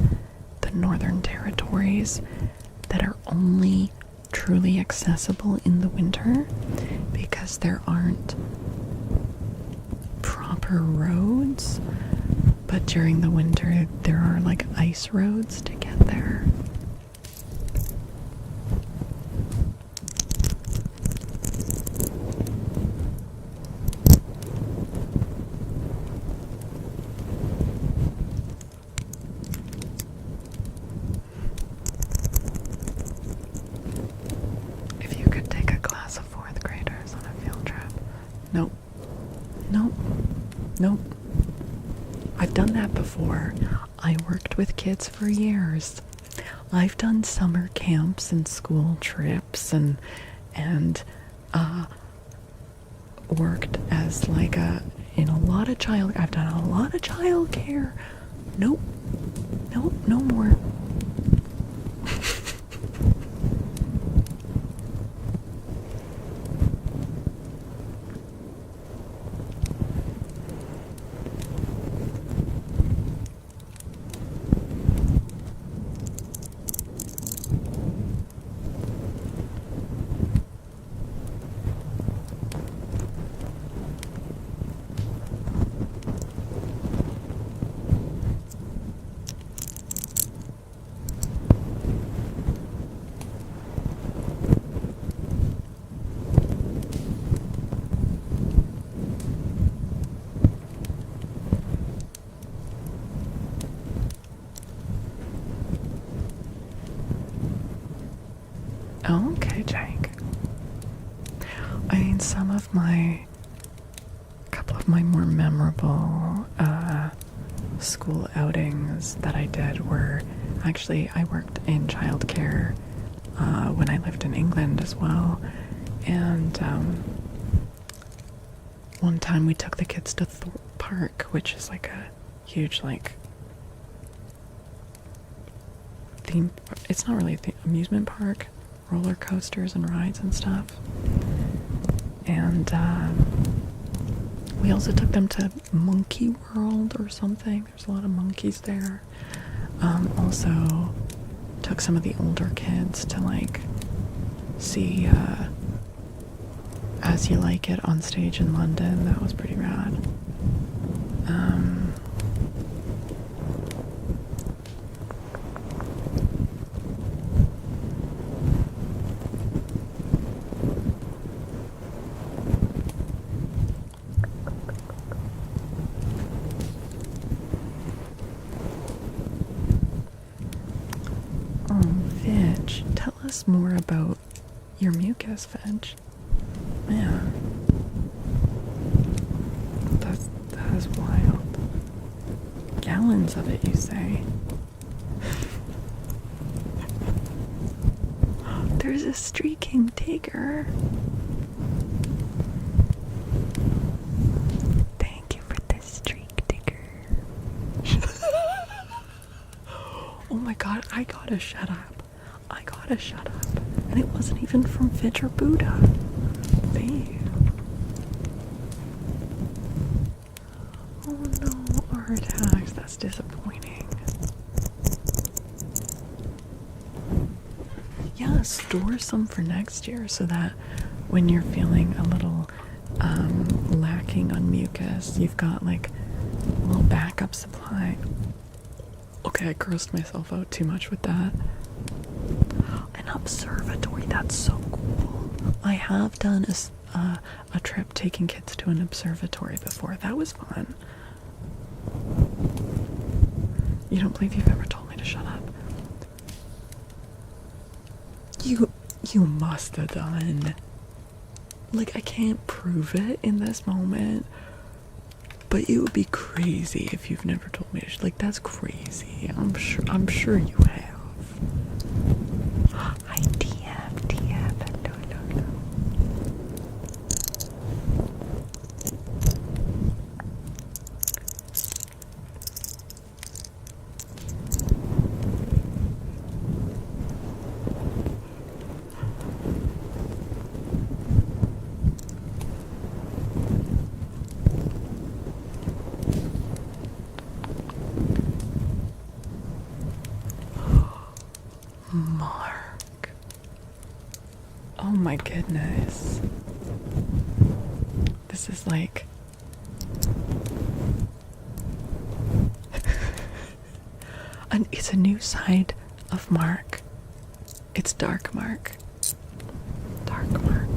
the Northern Territories that are only truly accessible in the winter because there aren't proper roads, but during the winter there are like ice roads to get there. If you could take a class of 4th graders on a field trip. Nope. Nope. Nope. I've done that before. I worked with kids for years. I've done summer camps and school trips and worked as like I've done a lot of child care. Nope. Nope, no more. Okay, Jake. I mean, a couple of my more memorable school outings that I did were actually, I worked in childcare when I lived in England as well. And one time we took the kids to Thorpe Park, which is like a huge, like, theme. It's not really a amusement park. Roller coasters and rides and stuff. And we also took them to Monkey World or something. There's a lot of monkeys there. Also took some of the older kids to like see As You Like It on stage in London. That was pretty rad. Fidge, tell us more about your mucus, Fidge. Man, that is wild. Gallons of it, you say? There's a streaking tiger. Thank you for the streak tiger. Oh my god, I gotta shut up. And it wasn't even from Fitch or Buddha. Damn. Oh no, our attacks. That's disappointing. Yeah, store some for next year so that when you're feeling a little lacking on mucus, you've got like a little backup supply. Okay, I grossed myself out too much with that. An observatory, that's so cool. I have done a trip taking kids to an observatory before. That was fun. You don't believe you've ever told me to shut up. You must have done. Like, I can't prove it in this moment, but it would be crazy if you've never told me to like, that's crazy. I'm sure you have. I TF. No. goodness. This is like it's a new side of Mark. It's Dark Mark. Dark Mark.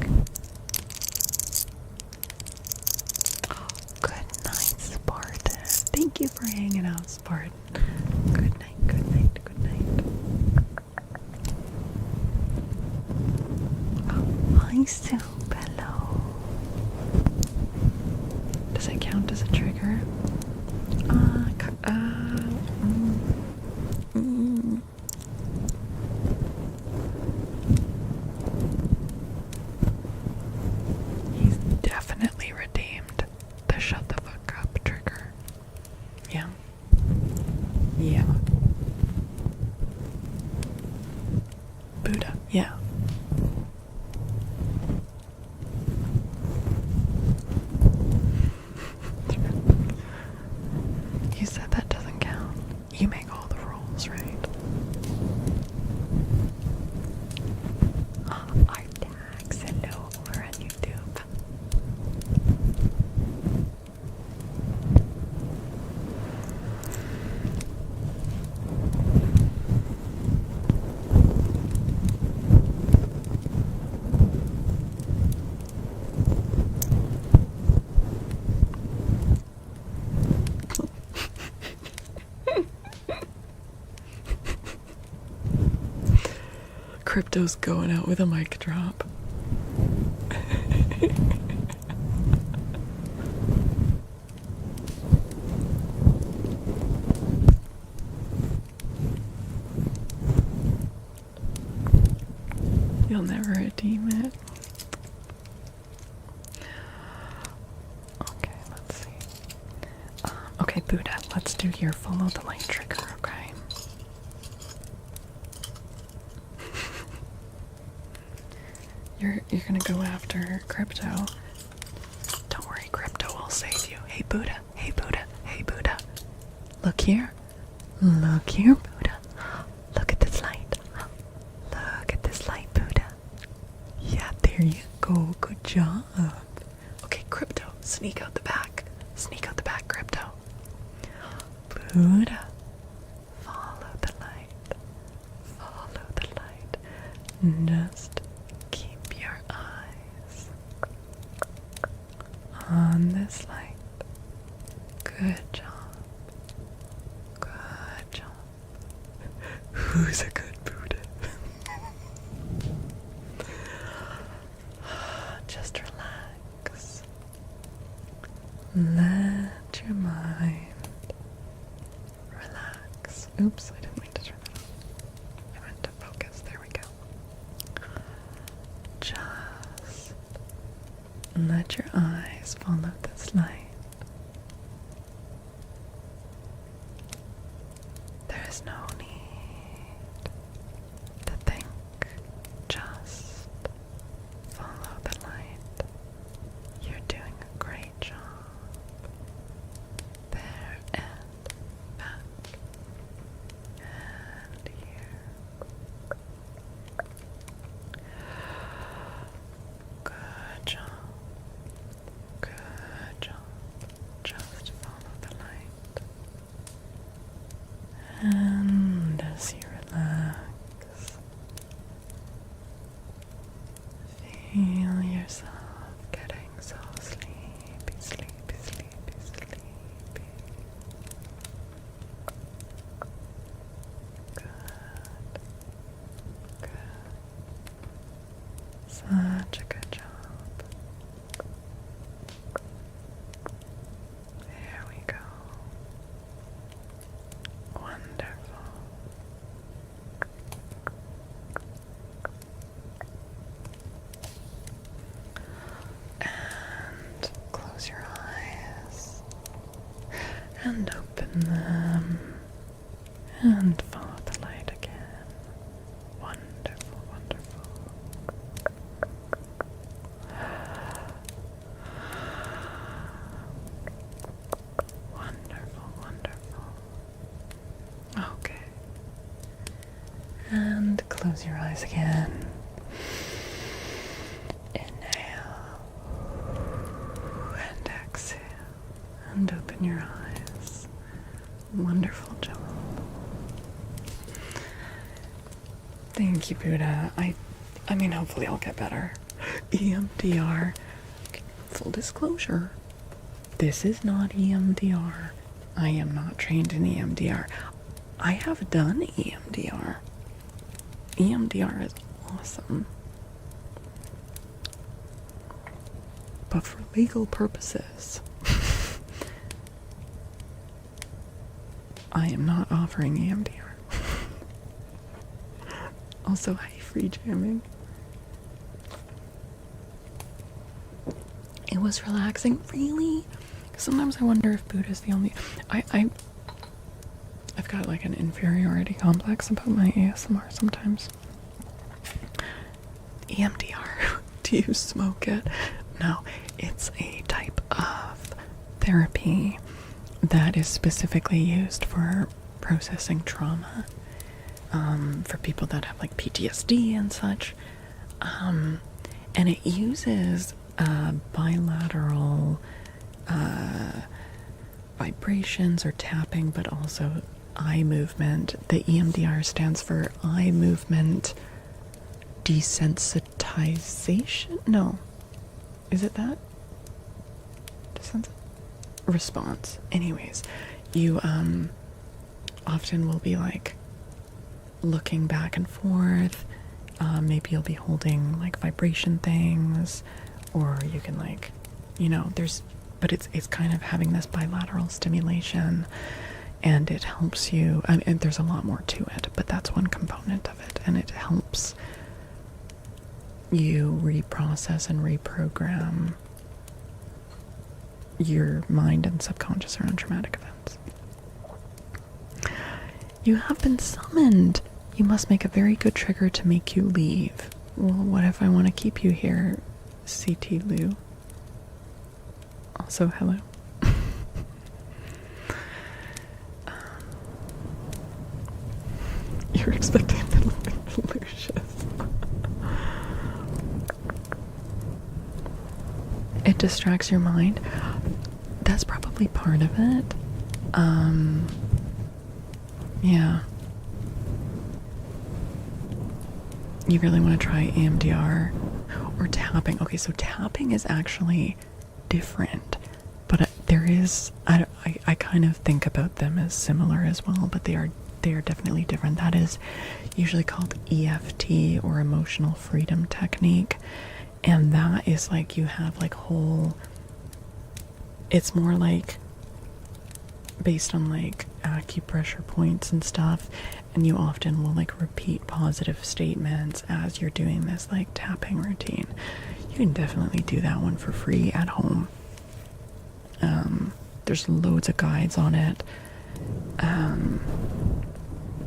Good night, Spartan. Thank you for hanging out, Spartan. Good night, good night, good night. Oh, hi, Soup. Hello. Does it count as a trigger? He's definitely redeemed the shut the fuck up trigger. Yeah. Yeah. Buddha. Yeah. You said that doesn't count. You make all the rules, right? Our tags, hello, over on YouTube. Crypto's going out with a mic drop. You'll never redeem it. Okay, let's see. Okay, Buddha, let's do your follow the light trigger, okay? You're gonna go after Crypto. Don't worry, Crypto will save you. Hey Buddha, hey Buddha, hey Buddha. Look here. Look here, Buddha. Look at this light. Look at this light, Buddha. Yeah, there you go. Good job. Okay, Crypto, sneak out the back. Sneak out the back, Crypto. Buddha. Follow the light. Follow the light. Just keep your eyes on this light. Good job. Good job. Who's a good Buddha? Just relax. Let your mind relax. Oops, I didn't mean to turn that off. I meant to focus. There we go. Just let your eyes follow this light. There is no need to think. Just follow the light. You're doing a great job. There and back. And here. Good job. Good job. Just follow the light. And as you relax, feel yourself getting so sleepy, sleepy, sleepy, sleepy. Good. Good. Such a good job. There we go. Wonderful. And close your eyes and open them and follow the light again. Wonderful, wonderful. Wonderful, wonderful. Okay. And close your eyes again. you, Buddha. I mean, hopefully I'll get better. EMDR. Okay, full disclosure. This is not EMDR. I am not trained in EMDR. I have done EMDR. EMDR is awesome. But for legal purposes, I am not offering EMDR. Also, hi, free jamming. It was relaxing, really? Sometimes I wonder if Buddha's the only. I've got like an inferiority complex about my ASMR sometimes. EMDR. Do you smoke it? No, it's a type of therapy that is specifically used for processing trauma, for people that have like PTSD and such, and it uses bilateral vibrations or tapping, but also eye movement. The EMDR stands for eye movement desensitization. No, is it that? Response. Anyways, you often will be like looking back and forth. Maybe you'll be holding like vibration things, or you can like, but it's kind of having this bilateral stimulation, and it helps you. And there's a lot more to it, but that's one component of it, and it helps you reprocess and reprogram your mind and subconscious around traumatic events. You have been summoned. You must make a very good trigger to make you leave. Well, what if I want to keep you here, CT Lou? Also, hello. You're expecting a little bit Lucius. It distracts your mind. That's probably part of it. Yeah. You really want to try EMDR or tapping. Okay, so tapping is actually different, but there is, I kind of think about them as similar as well, but they are definitely different. That is usually called EFT, or emotional freedom technique, and that is like you have like whole, it's more like based on like acupressure points and stuff, and you often will like repeat positive statements as you're doing this like tapping routine. You can definitely do that one for free at home. There's loads of guides on it,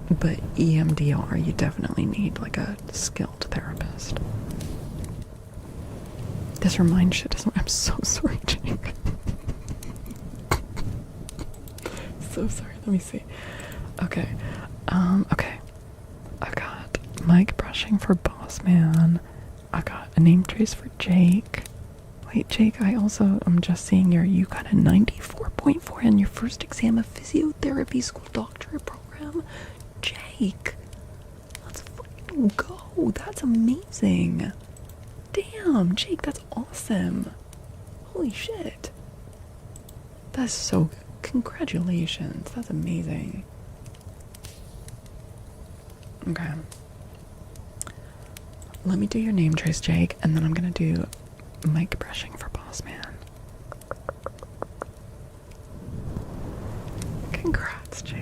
but EMDR, you definitely need like a skilled therapist. This remind shit doesn't. I'm so sorry, Jake. So sorry. Let me see. Okay. Okay. I've got mic brushing for Boss Man. I've got a name trace for Jake. Wait, Jake, I'm just seeing you got a 94.4 on your first exam of physiotherapy school doctorate program. Jake, let's fucking go. That's amazing. Damn, Jake, that's awesome. Holy shit. That's so good. Congratulations. That's amazing. Okay. Let me do your name trace, Jake, and then I'm gonna do mic brushing for Boss Man. Congrats, Jake.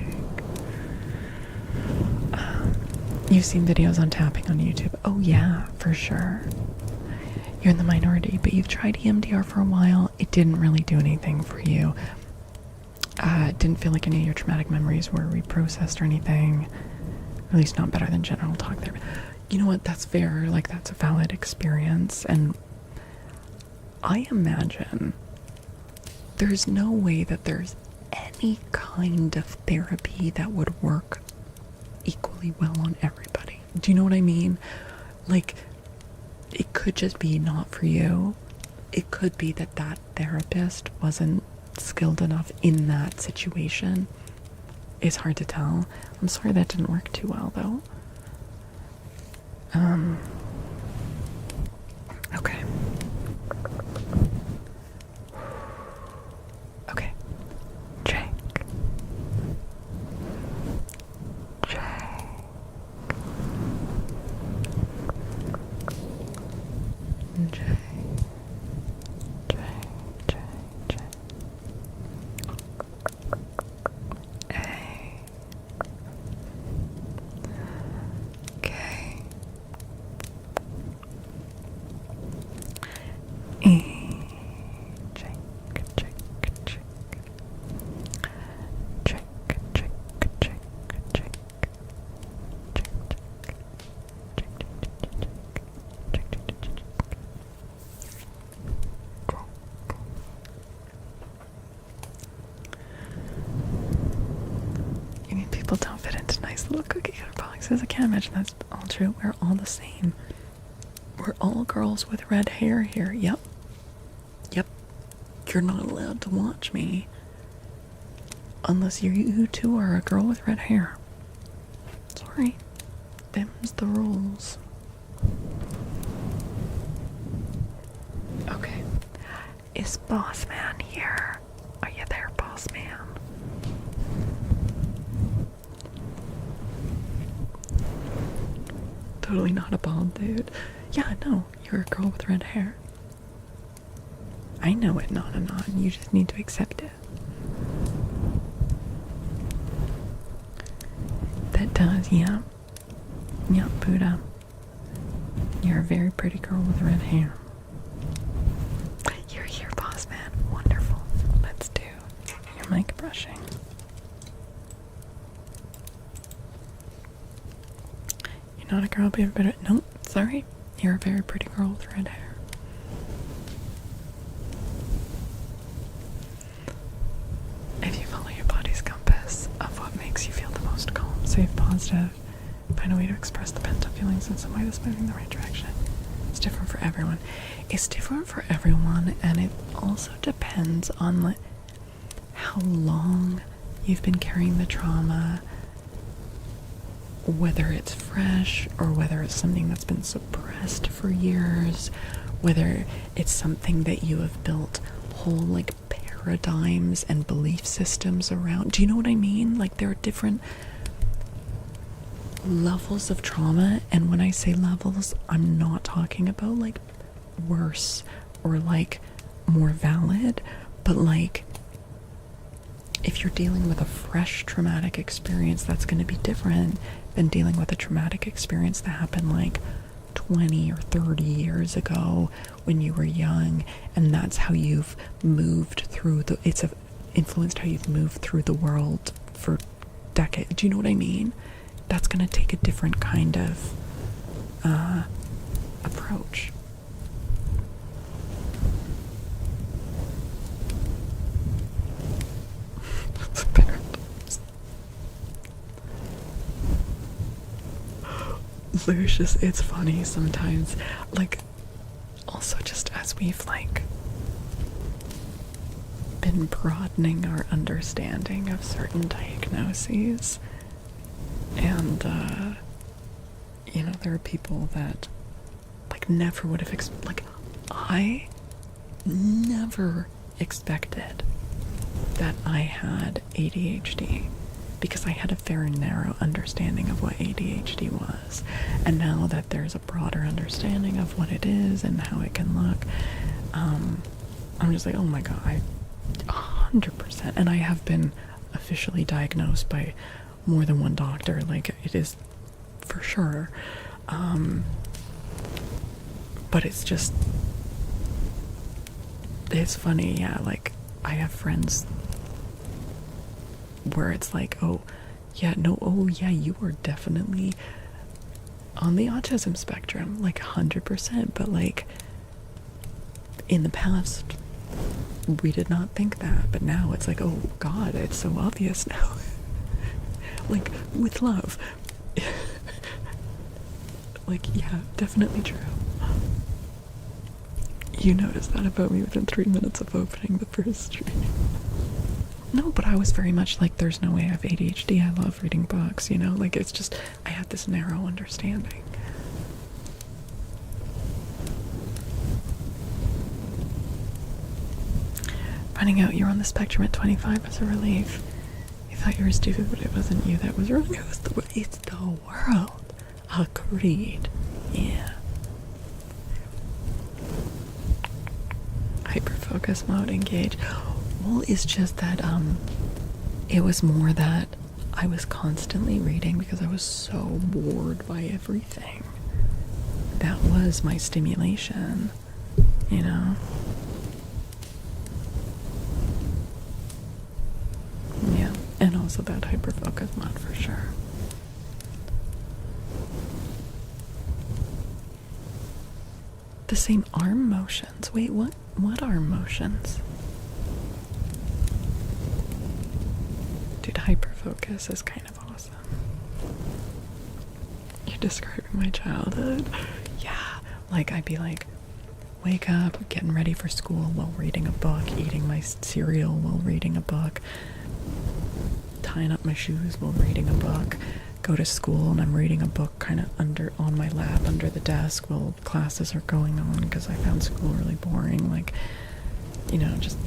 You've seen videos on tapping on YouTube. Oh yeah, for sure. You're in the minority, but you've tried EMDR for a while. It didn't really do anything for you. Didn't feel like any of your traumatic memories were reprocessed or anything. At least not better than general talk therapy. You know what? That's fair. Like, that's a valid experience. And I imagine there's no way that there's any kind of therapy that would work equally well on everybody. Do you know what I mean? Like, it could just be not for you. It could be that that therapist wasn't skilled enough in that situation. It's hard to tell. I'm sorry that didn't work too well, though. Okay. Okay. Check. Check. Check. Check. A. Okay. E. Check. Check. Check. Check. Check. Check. Check. You mean people don't fit into nice little cookie cutter boxes? I can't imagine that's all true. We're all the same. We're all girls with red hair here. Yep. Yep. You're not allowed to watch me. Unless you too are a girl with red hair. Sorry. Them's the rules. Okay. Is Boss Man here? Are you there, Boss Man? Totally not a bald dude. Yeah, no, you're a girl with red hair. I know it, Nana. You just need to accept it. That does, yeah. Yeah, Buddha. You're a very pretty girl with red hair. You're here, Boss Man. Wonderful. Let's do your mic brushing. You're not a girl, but you're nope, sorry. You're a very pretty girl with red hair. If you follow your body's compass of what makes you feel the most calm, safe, positive, find a way to express the pent-up feelings in some way that's moving in the right direction. It's different for everyone. It's different for everyone, and it also depends on how long you've been carrying the trauma, whether it's fresh or whether it's something that's been suppressed for years, whether it's something that you have built whole paradigms and belief systems around. Do you know what I mean? There are different levels of trauma, and when I say levels, I'm not talking about worse or more valid, but if you're dealing with a fresh traumatic experience, that's going to be different than dealing with a traumatic experience that happened 20 or 30 years ago when you were young, and that's how you've moved through it's influenced how you've moved through the world for decades. Do you know what I mean? That's going to take a different kind of approach. That's a paradox. Lucius, it's funny sometimes. Also just as we've been broadening our understanding of certain diagnoses, and there are people that never would have I never expected that I had ADHD, because I had a very narrow understanding of what ADHD was, and now that there's a broader understanding of what it is and how it can look, I'm just oh my god, 100%. And I have been officially diagnosed by more than one doctor, it is for sure, but it's just, it's funny, yeah, I have friends where it's oh yeah, no, oh yeah, you are definitely on the autism spectrum, 100%, but in the past we did not think that, but now it's oh god, it's so obvious now. With love. Yeah, definitely true. You noticed that about me within 3 minutes of opening the first stream. No, but I was very much there's no way I have ADHD. I love reading books, it's just, I had this narrow understanding. Finding out you're on the spectrum at 25 was a relief. You thought you were stupid, but it wasn't you that was wrong. It's the world. Agreed. Yeah. Hyperfocus mode, engage. Well, it's just that it was more that I was constantly reading because I was so bored by everything. That was my stimulation, you know? Yeah, and also that hyperfocus mod for sure. The same arm motions. Wait, what arm motions? Dude, hyperfocus is kind of awesome. You're describing my childhood. Yeah, like I'd be like, wake up, getting ready for school while reading a book, eating my cereal while reading a book, tying up my shoes while reading a book, go to school and I'm reading a book kind of on my lap under the desk while classes are going on because I found school really boring. Like, you know, just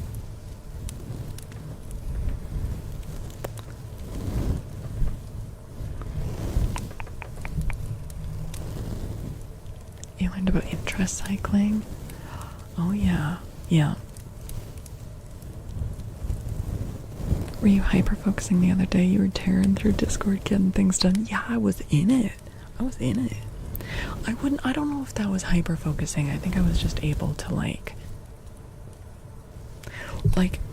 you learned about interest cycling. Oh yeah, yeah. Were you hyper-focusing the other day? You were tearing through Discord getting things done. Yeah, I was in it. I don't know if that was hyper-focusing. I think I was just able to like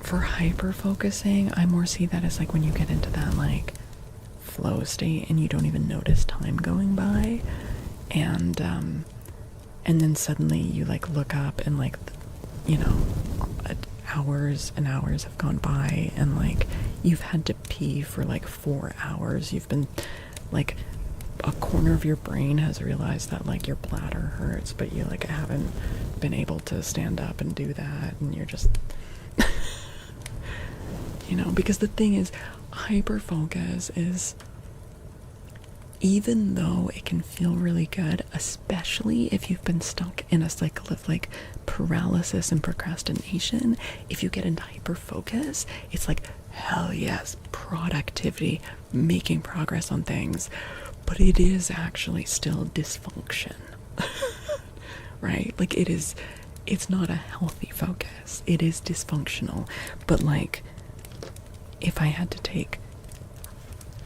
for hyper-focusing, I more see that as like when you get into that like flow state and you don't even notice time going by, and then suddenly you like look up and like, you know, hours and hours have gone by and like you've had to pee for like 4 hours. You've been like, a corner of your brain has realized that like your bladder hurts, but you like haven't been able to stand up and do that, and you're just you know, because the thing is, hyper focus is, even though it can feel really good, especially if you've been stuck in a cycle of like paralysis and procrastination, if you get into hyper focus, it's like, hell yes, productivity, making progress on things, but it is actually still dysfunction. Right? Like it's not a healthy focus. It is dysfunctional. But like, if I had to take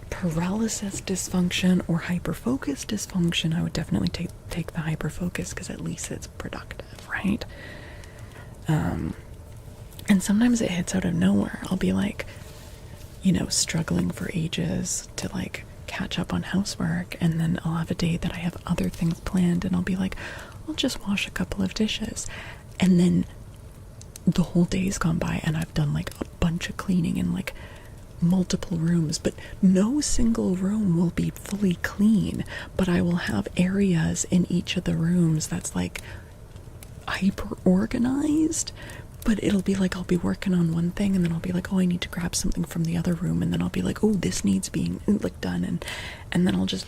paralysis dysfunction or hyperfocus dysfunction, I would definitely take the hyperfocus because at least it's productive, right? And sometimes it hits out of nowhere. I'll be like, you know, struggling for ages to like catch up on housework, and then I'll have a day that I have other things planned and I'll be like, I'll just wash a couple of dishes, and then the whole day's gone by and I've done like a bunch of cleaning in like multiple rooms, but no single room will be fully clean, but I will have areas in each of the rooms that's like hyper organized. But it'll be like I'll be working on one thing and then I'll be like, oh, I need to grab something from the other room, and then I'll be like, oh, this needs being like done, and then I'll just,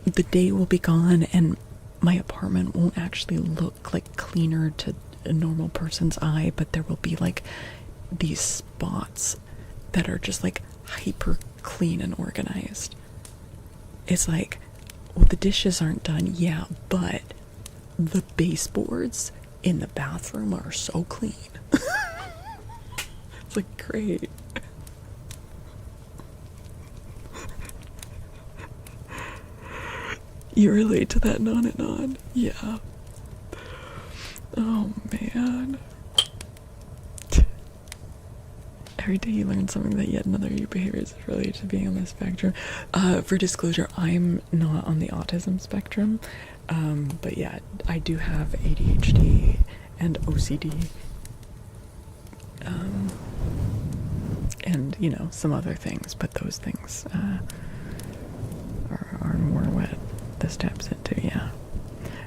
the day will be gone and my apartment won't actually look like cleaner to a normal person's eye, but there will be like these spots that are just like hyper clean and organized. It's like, well, the dishes aren't done, yeah, but the baseboards in the bathroom are so clean. It's like, great. You relate to that non and on? Yeah. Oh man. Every day you learn something that yet another of your behaviors is related to being on the spectrum. For disclosure, I'm not on the autism spectrum. But yeah, I do have ADHD and OCD. And, you know, some other things, but those things are more what this taps into, yeah.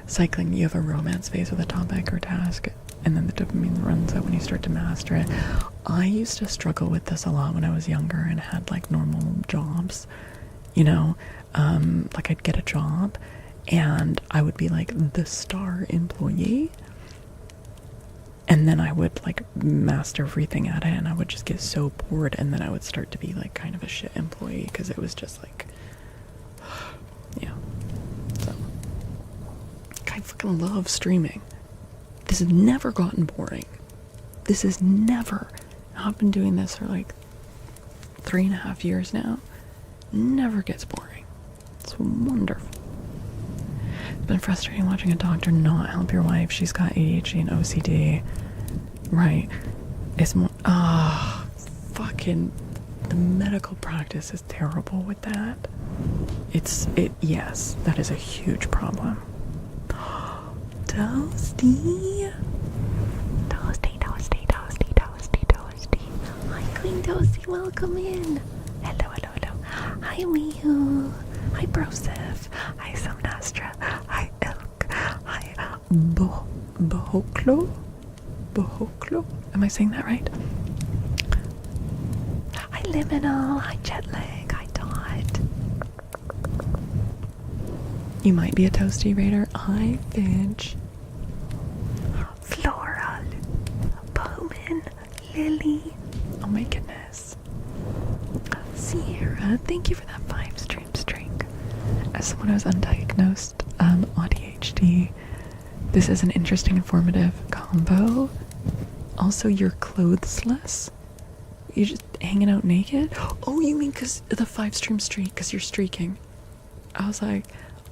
Cycling, you have a romance phase with a topic or task, and then the dopamine runs out when you start to master it. I used to struggle with this a lot when I was younger and had like normal jobs, you know, like I'd get a job and I would be like the star employee, And then I would like master everything at it, and I would just get so bored, and then I would start to be like kind of a shit employee because it was just like, yeah. So I fucking love streaming. This has never gotten boring. This is never. I've been doing this for like 3.5 years now. Never gets boring. It's wonderful. It's been frustrating watching a doctor not help your wife. She's got ADHD and OCD. Right. It's more. Fucking. The medical practice is terrible with that. Yes, that is a huge problem. Toasty. Toasty. Hi, Queen Toasty, welcome in. Hello. Hi, Miu. Hi, Broseph. Hi, Somnastra. Hi, Elk. Hi, Bohoklo? Am I saying that right? Hi, Liminal. Hi, Jetlag. Hi, Dot. You might be a Toasty Raider. Hi, Finch. Floral. Bowman. Lily. Oh my goodness. Sierra, thank you for that 5-stream streak. As someone who has undiagnosed ADHD, this is an interesting, informative combo. Also, you're clothesless. You're just hanging out naked? Oh, you mean because the 5-stream streak, because you're streaking. I was like,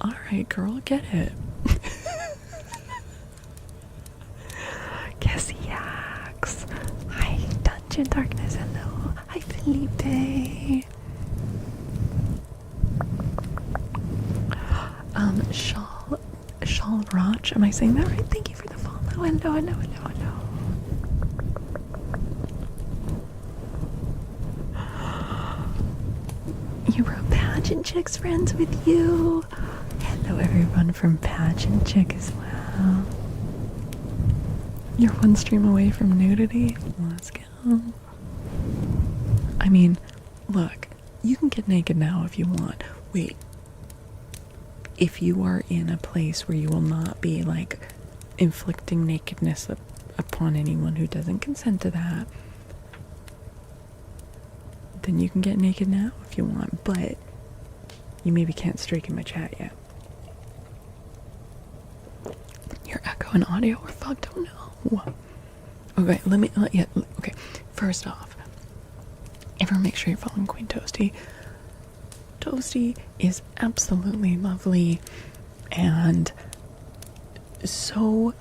alright, girl, get it. Cassie Yax. Hi, Dungeon Darkness, hello. Hi, Felipe. Shawl Roch, am I saying that right? Thank you for the follow. Hello. You wrote Pageant Chick's friends with you. Hello, everyone from Pageant Chick as well. You're one stream away from nudity. Let's go. I mean, look, you can get naked now if you want. Wait. If you are in a place where you will not be, like, inflicting nakedness upon anyone who doesn't consent to that, then you can get naked now if you want, but you maybe can't streak in my chat yet. Your echo and audio are fucked. Oh no. Okay, okay. First off, everyone make sure you're following Queen Toasty. Toasty is absolutely lovely and so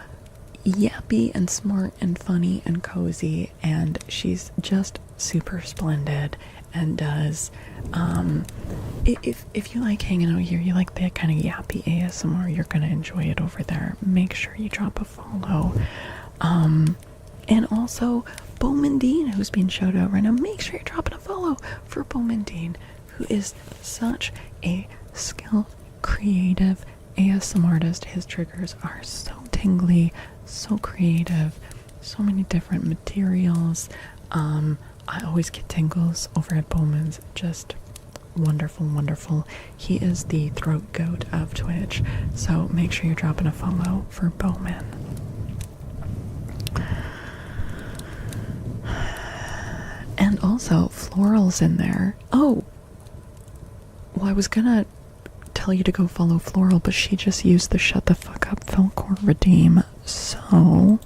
yappy and smart and funny and cozy, and she's just super splendid and does if you like hanging out here, you like that kind of yappy ASMR, you're gonna enjoy it over there. Make sure you drop a follow. And also Bowman Dean, who's being shouted out right now, make sure you're dropping a follow for Bowman Dean, who is such a skilled, creative ASMR artist. His triggers are so tingly, so creative, so many different materials. I always get tingles over at Bowman's. Just wonderful. He is the throat goat of Twitch, so make sure you're dropping a follow for Bowman. And also, Floral's in there. Oh! Well, I was gonna tell you to go follow Floral, but she just used the shut the fuck up Faolkor redeem, so...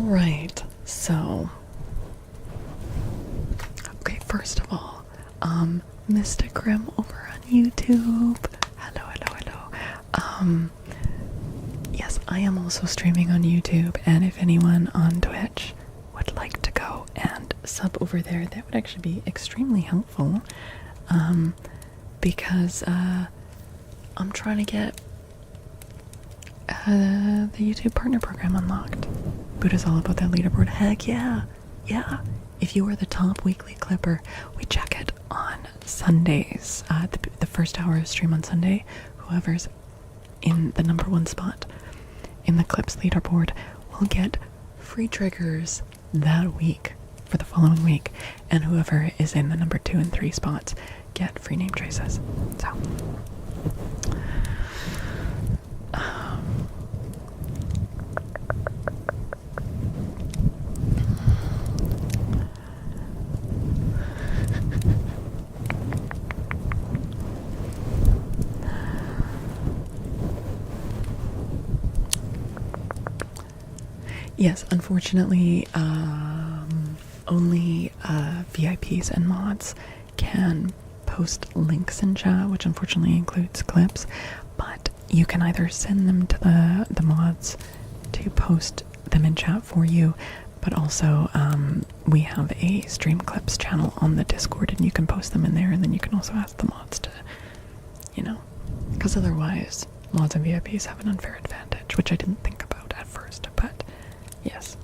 Alright, so okay, first of all, Mr. Grimm over on YouTube. Hello. Yes, I am also streaming on YouTube, and if anyone on Twitch would like to go and sub over there, that would actually be extremely helpful. Because I'm trying to get the YouTube partner program unlocked. Buddha's all about that leaderboard. Heck yeah. Yeah. If you are the top weekly clipper, we check it on Sundays. The first hour of stream on Sunday, whoever's in the #1 spot in the clips leaderboard will get free triggers that week for the following week, and whoever is in the #2 and 3 spots get free name traces. So yes, unfortunately, only VIPs and mods can post links in chat, which unfortunately includes clips, but you can either send them to the mods to post them in chat for you, but also we have a stream clips channel on the Discord, and you can post them in there, and then you can also ask the mods to, because otherwise mods and VIPs have an unfair advantage, which I didn't think about at first, but yes.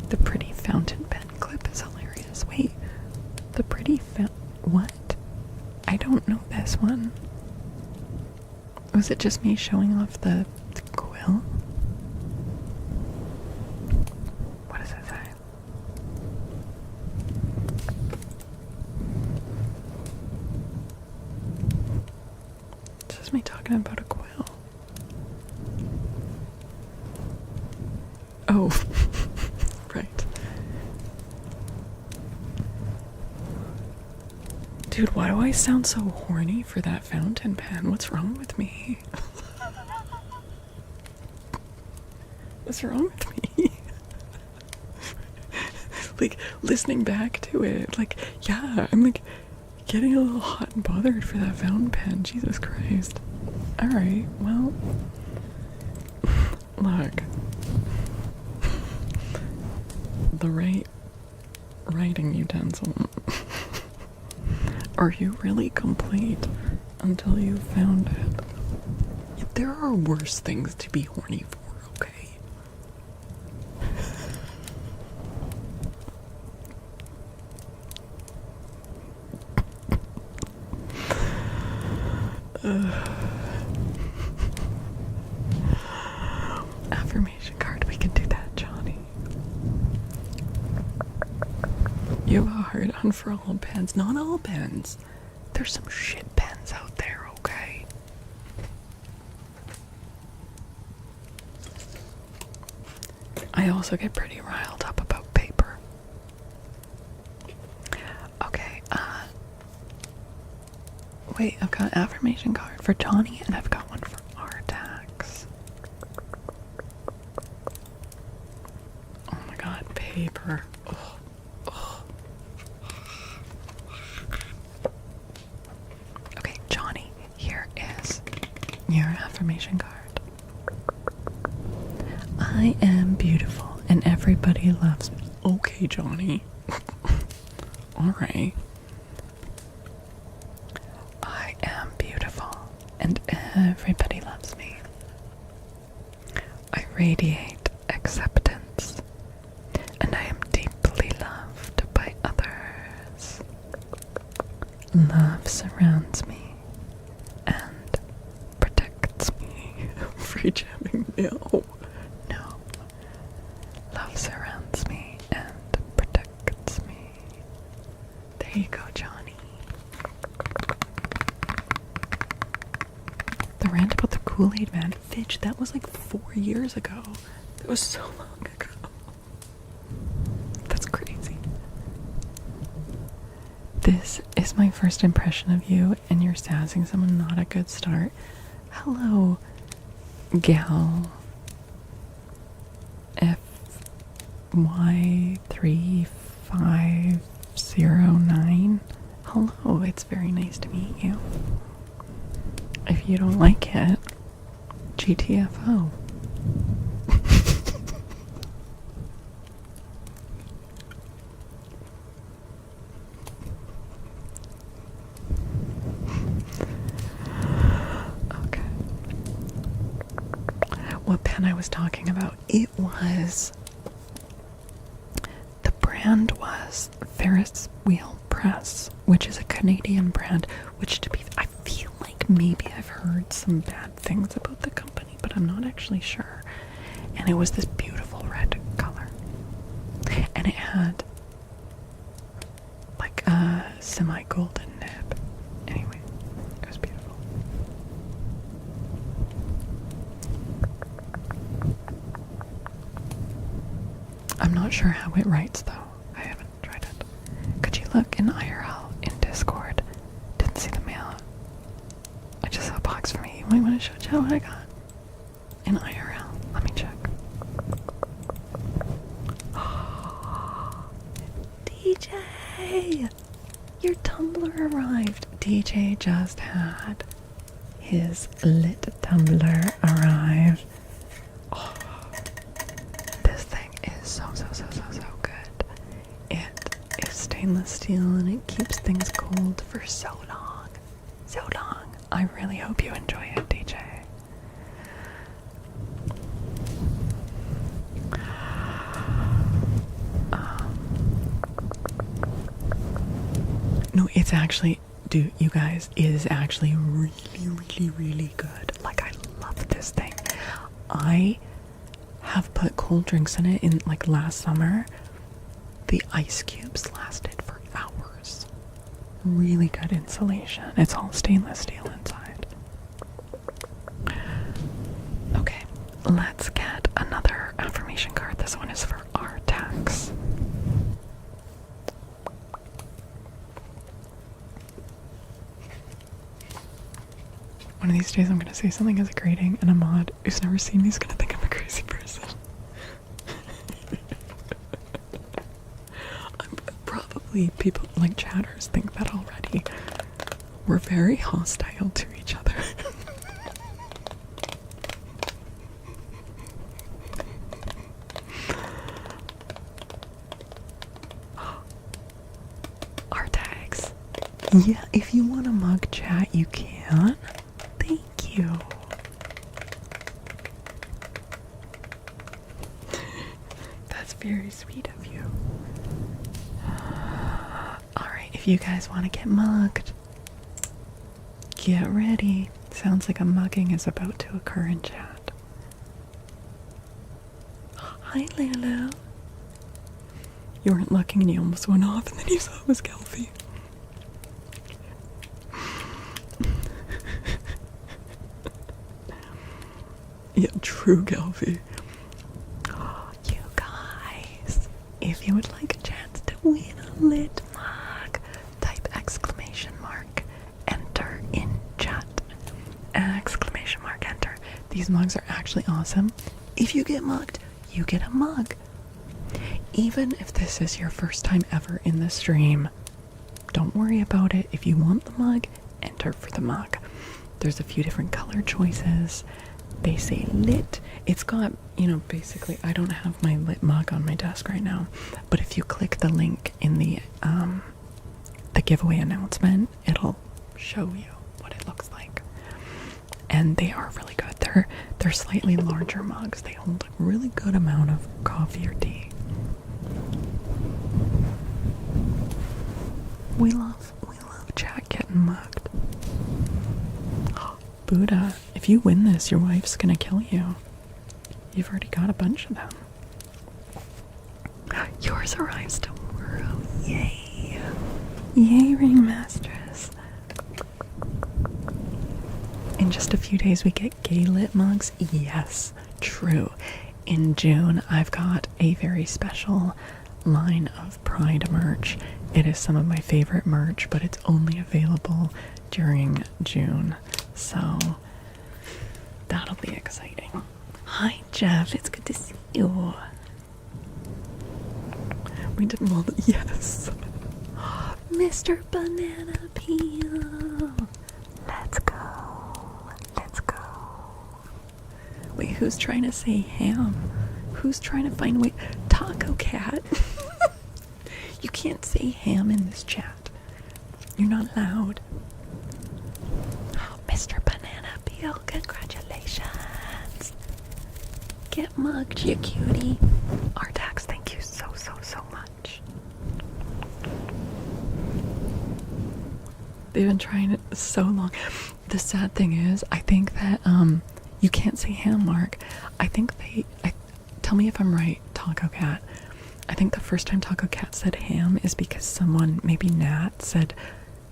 The pretty fountain pen clip is hilarious. Wait, the pretty what? I don't know this one. Was it just me showing off the quill? What does it say? It's just me talking about a quill. Oh, right. Dude, why do I sound so horny for that fountain pen? What's wrong with me? What's wrong with me? Like, listening back to it, like, yeah, I'm like getting a little hot and bothered for that fountain pen. Jesus Christ. Alright, well, look. The right writing utensil. Are you really complete until you found it? There are worse things to be horny for, okay? Affirmation card, we can do that, Johnny. You have a hard on for all pens. Not all pens. There's some shit pens out there, okay? I also get pretty riled up about paper. Okay, wait, I've got an affirmation card for Johnny, and I've got one for Artax. Oh my god, paper. Ugh. Okay, Johnny, here is your affirmation card. I am beautiful and everybody loves me. Okay, Johnny. Alright. I am beautiful and everybody loves me. I radiate acceptance and I am deeply loved by others. Love surrounds me and protects me. Free jamming? No. No. Love surrounds me and protects me. There you go, Johnny. The rant about the Kool-Aid man. Fitch, that was like 4 years ago. That was so long ago. That's crazy. This is my first impression of you, and you're sassing someone, not a good start. Hello. Gal FY3509. Hello, it's very nice to meet you. If you don't like it, GTFO. Okay. What pen I was talking about? It was, the brand was Ferris Wheel Press, which is a Canadian brand, which I feel like maybe I've heard some bad things about the company, but I'm not actually sure. And it was this beautiful red color. And it had like a semi-golden nib. Anyway, it was beautiful. I'm not sure how it writes though. I haven't tried it. Could you look in IRL in Discord? Didn't see the mail. I just saw a box for me. You might want to show chat what I got. In IRL. Let me check. DJ! Your tumbler arrived. DJ just had his lit tumbler arrive. Oh, this thing is so good. It is stainless steel and it keeps things cold for so long. So long. I really hope you enjoy it, DJ. No, it's actually, dude, you guys, it is actually really good. Like, I love this thing. I have put cold drinks in it in, like, last summer. The ice cubes lasted for hours. Really good insulation. It's all stainless steel inside. Okay, let's get another affirmation card. This one is for Artax. One of these days I'm gonna say something as a greeting and a mod who's never seen me is gonna think I'm a crazy person. Probably people, like chatters, think that already. We're very hostile to each other. Artax. Yeah, if you want a mug chat, you can. Thank you. That's very sweet of you. Alright, if you guys want to get mugged, get ready. Sounds like a mugging is about to occur in chat. Hi, Lulu. You weren't looking and you almost went off and then you saw it was Kelfie. Yeah, true, Kelfie. You guys, if you would like a chance to win a lit mug, type exclamation mark, enter in chat. Exclamation mark, enter. These mugs are actually awesome. If you get mugged, you get a mug. Even if this is your first time ever in the stream, don't worry about it. If you want the mug, enter for the mug. There's a few different color choices. They say lit. It's got, you know, basically, I don't have my lit mug on my desk right now, but if you click the link in the giveaway announcement, it'll show you what it looks like. And they are really good. They're slightly larger mugs. They hold a really good amount of coffee or tea. We love chat getting mugged. Buddha, if you win this, your wife's gonna kill you. You've already got a bunch of them. Yours arrives tomorrow. Yay. Yay, Ringmasters. In just a few days we get gay lit mugs. Yes, true. In June, I've got a very special line of Pride merch. It is some of my favorite merch, but it's only available during June. So That'll be exciting. Hi, Jeff. It's good to see you. We did well. Yes. Mr. Banana Peel. Let's go. Let's go. Wait, who's trying to say ham? Who's trying to find a way? Taco Cat. You can't say ham in this chat. You're not allowed. Oh, Mr. Banana Peel, congratulations. Get mugged, you cutie. Artax, thank you so much. They've been trying it so long. The sad thing is, I think that you can't say ham, Mark. I think tell me if I'm right, Taco Cat. I think the first time Taco Cat said ham is because someone, maybe Nat, said,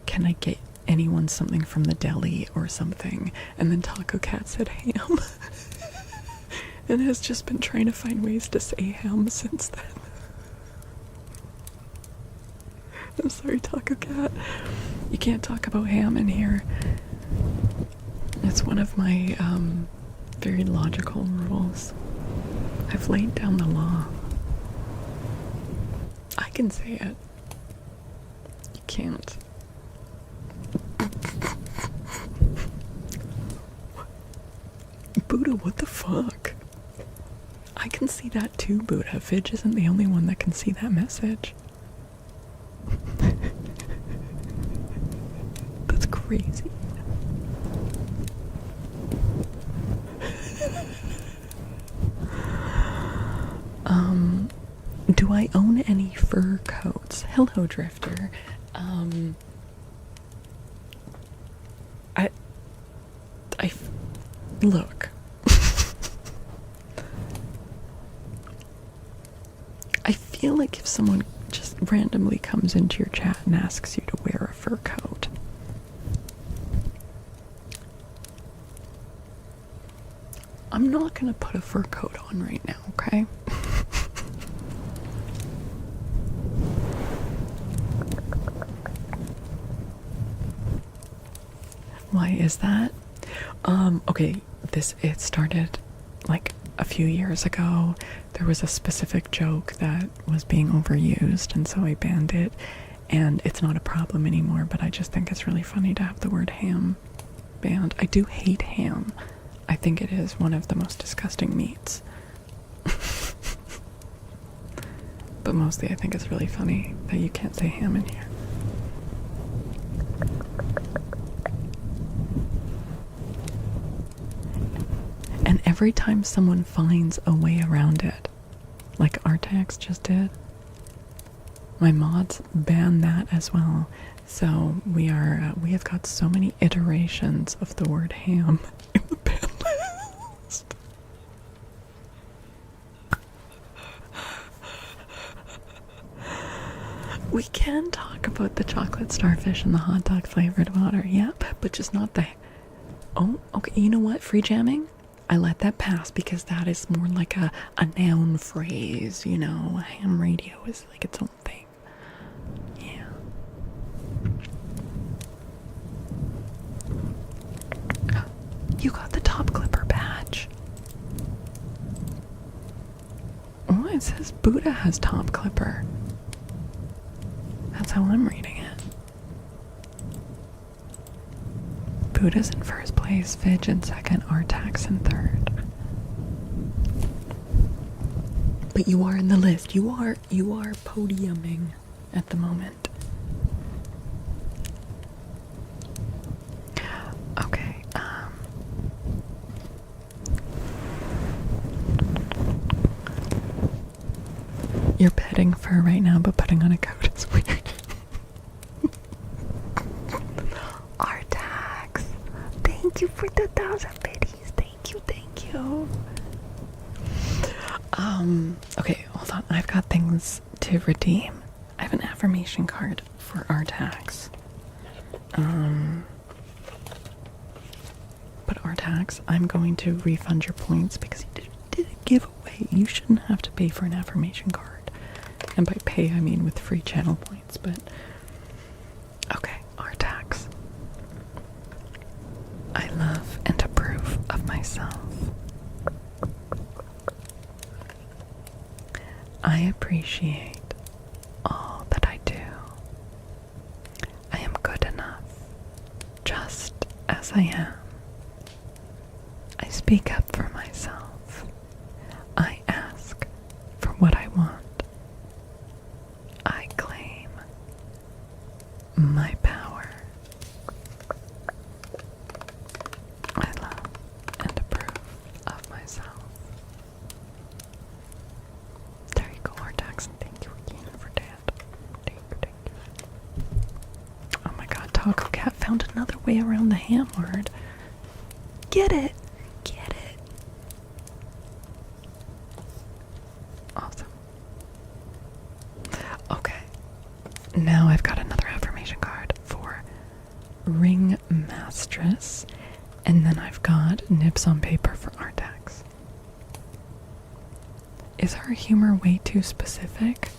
"Can I get anyone something from the deli or something?" And then Taco Cat said ham. And has just been trying to find ways to say ham since then. I'm sorry, Taco Cat. You can't talk about ham in here. It's one of my very logical rules. I've laid down the law. I can say it. You can't. Buddha, what the fuck? I can see that too, Buddha. Fidge isn't the only one that can see that message. That's crazy. Do I own any fur coats? Hello, Drifter. Look. I feel like if someone just randomly comes into your chat and asks you to wear a fur coat, I'm not gonna put a fur coat on right now, okay? Why is that? Okay, it started like a few years ago. There was a specific joke that was being overused, and so I banned it, and it's not a problem anymore, but I just think it's really funny to have the word ham banned. I do hate ham. I think it is one of the most disgusting meats. But mostly I think it's really funny that you can't say ham in here. And every time someone finds a way around it, like Artax just did, my mods ban that as well. So we have got so many iterations of the word ham in the ban list. We can talk about the chocolate starfish and the hot dog flavored water, yeah, but just not the... Oh, okay, you know what? Free jamming? I let that pass because that is more like a noun phrase, you know? Ham radio is like its own thing. Yeah. You got the top clipper badge. Oh, it says Buddha has top clipper. That's how I'm reading it. Buddha's in first place, Fidge in second, Artax in third. But you are in the list. You are podiuming at the moment. Okay, you're petting fur right now, but putting on a coat is weird. Artax, thank you for the 1,000 biddies. Thank you. Okay, hold on. I've got things to redeem. I have an affirmation card for Artax. But Artax, I'm going to refund your points because you did a giveaway. You shouldn't have to pay for an affirmation card. And by pay, I mean with free channel points, but... Okay, Artax. I love and approve of myself. I appreciate all that I do. I am good enough, just as I am. I speak up for myself. I ask for what I want. I claim my power. I love and approve of myself. There you go, Artax, and thank you again for that. Thank you. Oh my god, Taco Cat found another way around the ham word. Get it! Get it! Awesome. Okay. Now I've got another affirmation card for Ring Mistress, and then I've got Nips on Paper for Artax. Is her humor way too specific?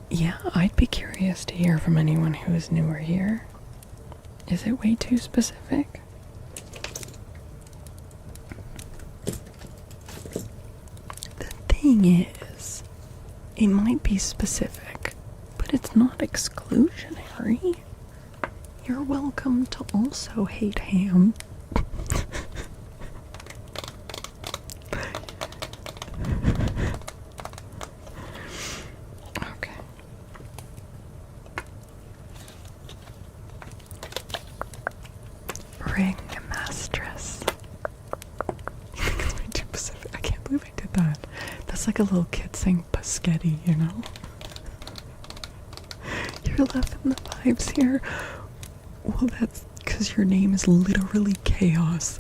Yeah, I'd be curious to hear from anyone who is newer here. Is it way too specific? The thing is, it might be specific, but it's not exclusionary. You're welcome to also hate ham. Okay. Ring Mistress. You think it's way too specific? I can't believe I did that. That's like a little kid saying Paschetti, you know? You're loving the vibes here. Well, that's because your name is literally chaos.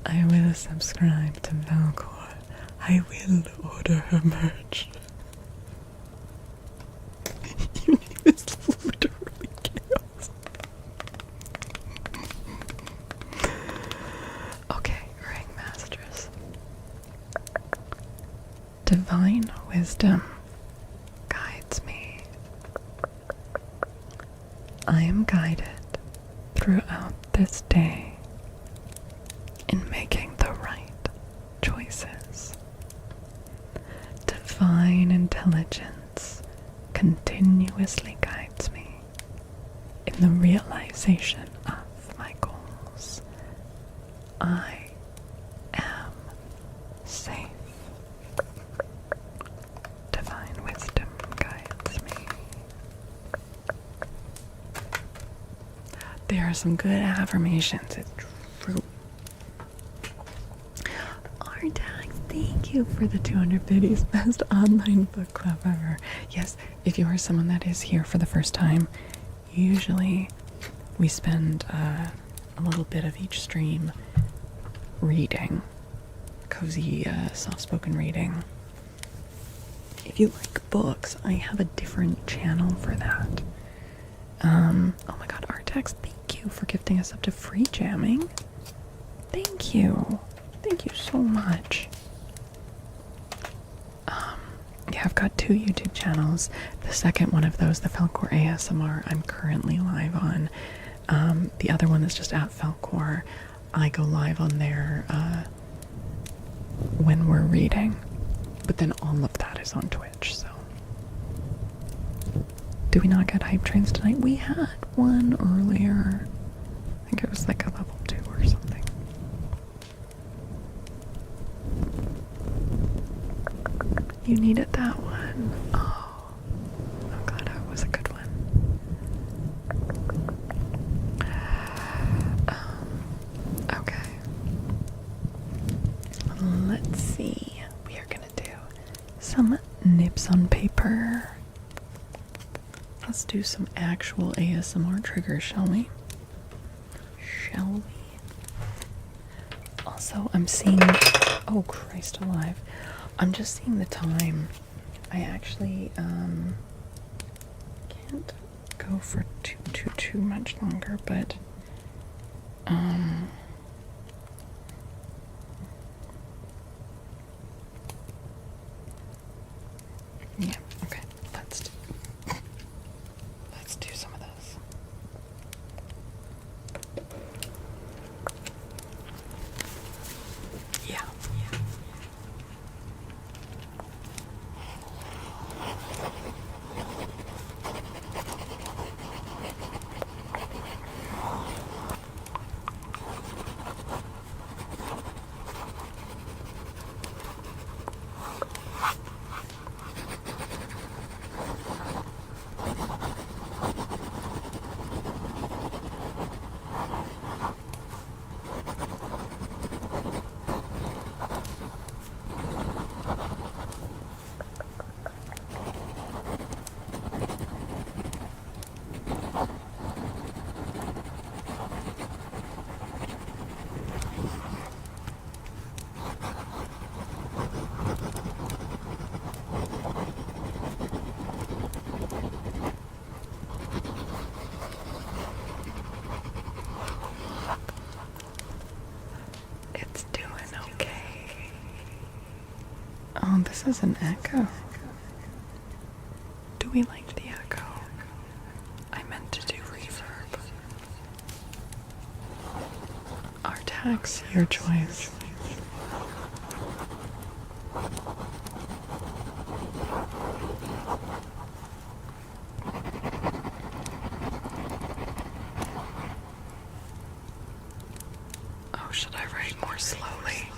I will subscribe to Faolkor. I will order her merch. Your name is literally chaos. Okay, Ring Mistress. Divine wisdom guides me. I am guided throughout this day in making the right choices. Divine intelligence continuously guides me in the realization of my goals. I am safe. Divine wisdom guides me. There are some good affirmations. It's true. Artax, thank you for the 250s. Best online book club ever. Yes, if you are someone that is here for the first time, usually we spend a little bit of each stream reading. Cozy, soft-spoken reading. If you like books, I have a different channel for that. Oh my god, Artax, thank you for gifting us up to free jamming. Thank you. Thank you so much. Yeah, I've got 2 YouTube channels. The second one of those, the Faolkor ASMR, I'm currently live on. The other one is just at Faolkor. I go live on there when we're reading. But then all of that is on Twitch, so. Do we not get hype trains tonight? We had one earlier. I think it was like a level 2 or something. You needed that one. Oh, I'm glad it was a good one. Okay. Let's see. We are gonna do some nips on paper. Let's do some actual ASMR triggers, shall we? Shall we? Also, I'm seeing... Oh, Christ alive. I'm just seeing the time. I actually, can't go for too much longer, but, yeah, okay, let's do Oh, this is an echo. Do we like the echo? I meant to do reverb. Our tax, your choice. Oh, should I write more slowly?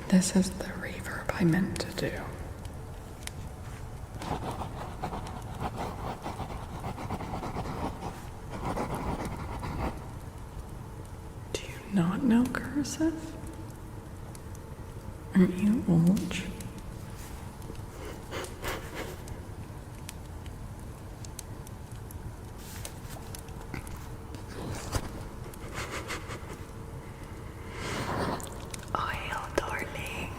This is the reverb I meant to do. Do you not know cursive? Aren't you old? Oil, darling.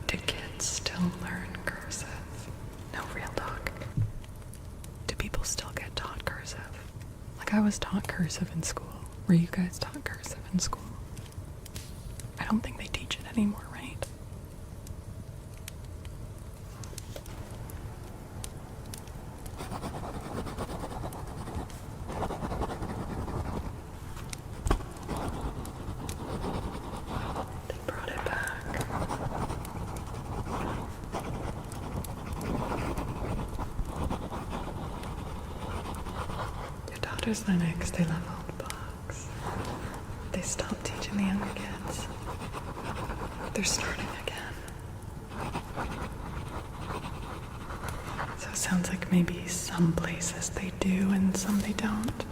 Do kids still learn cursive? No, real talk. Do people still get taught cursive? Like, I was taught cursive in school. Were you guys taught cursive in school? I don't think they teach it anymore, right? They brought it back. Your daughter's Linux, they love old books. They stopped teaching the younger kids. They're starting again. So it sounds like maybe some places they do and some they don't.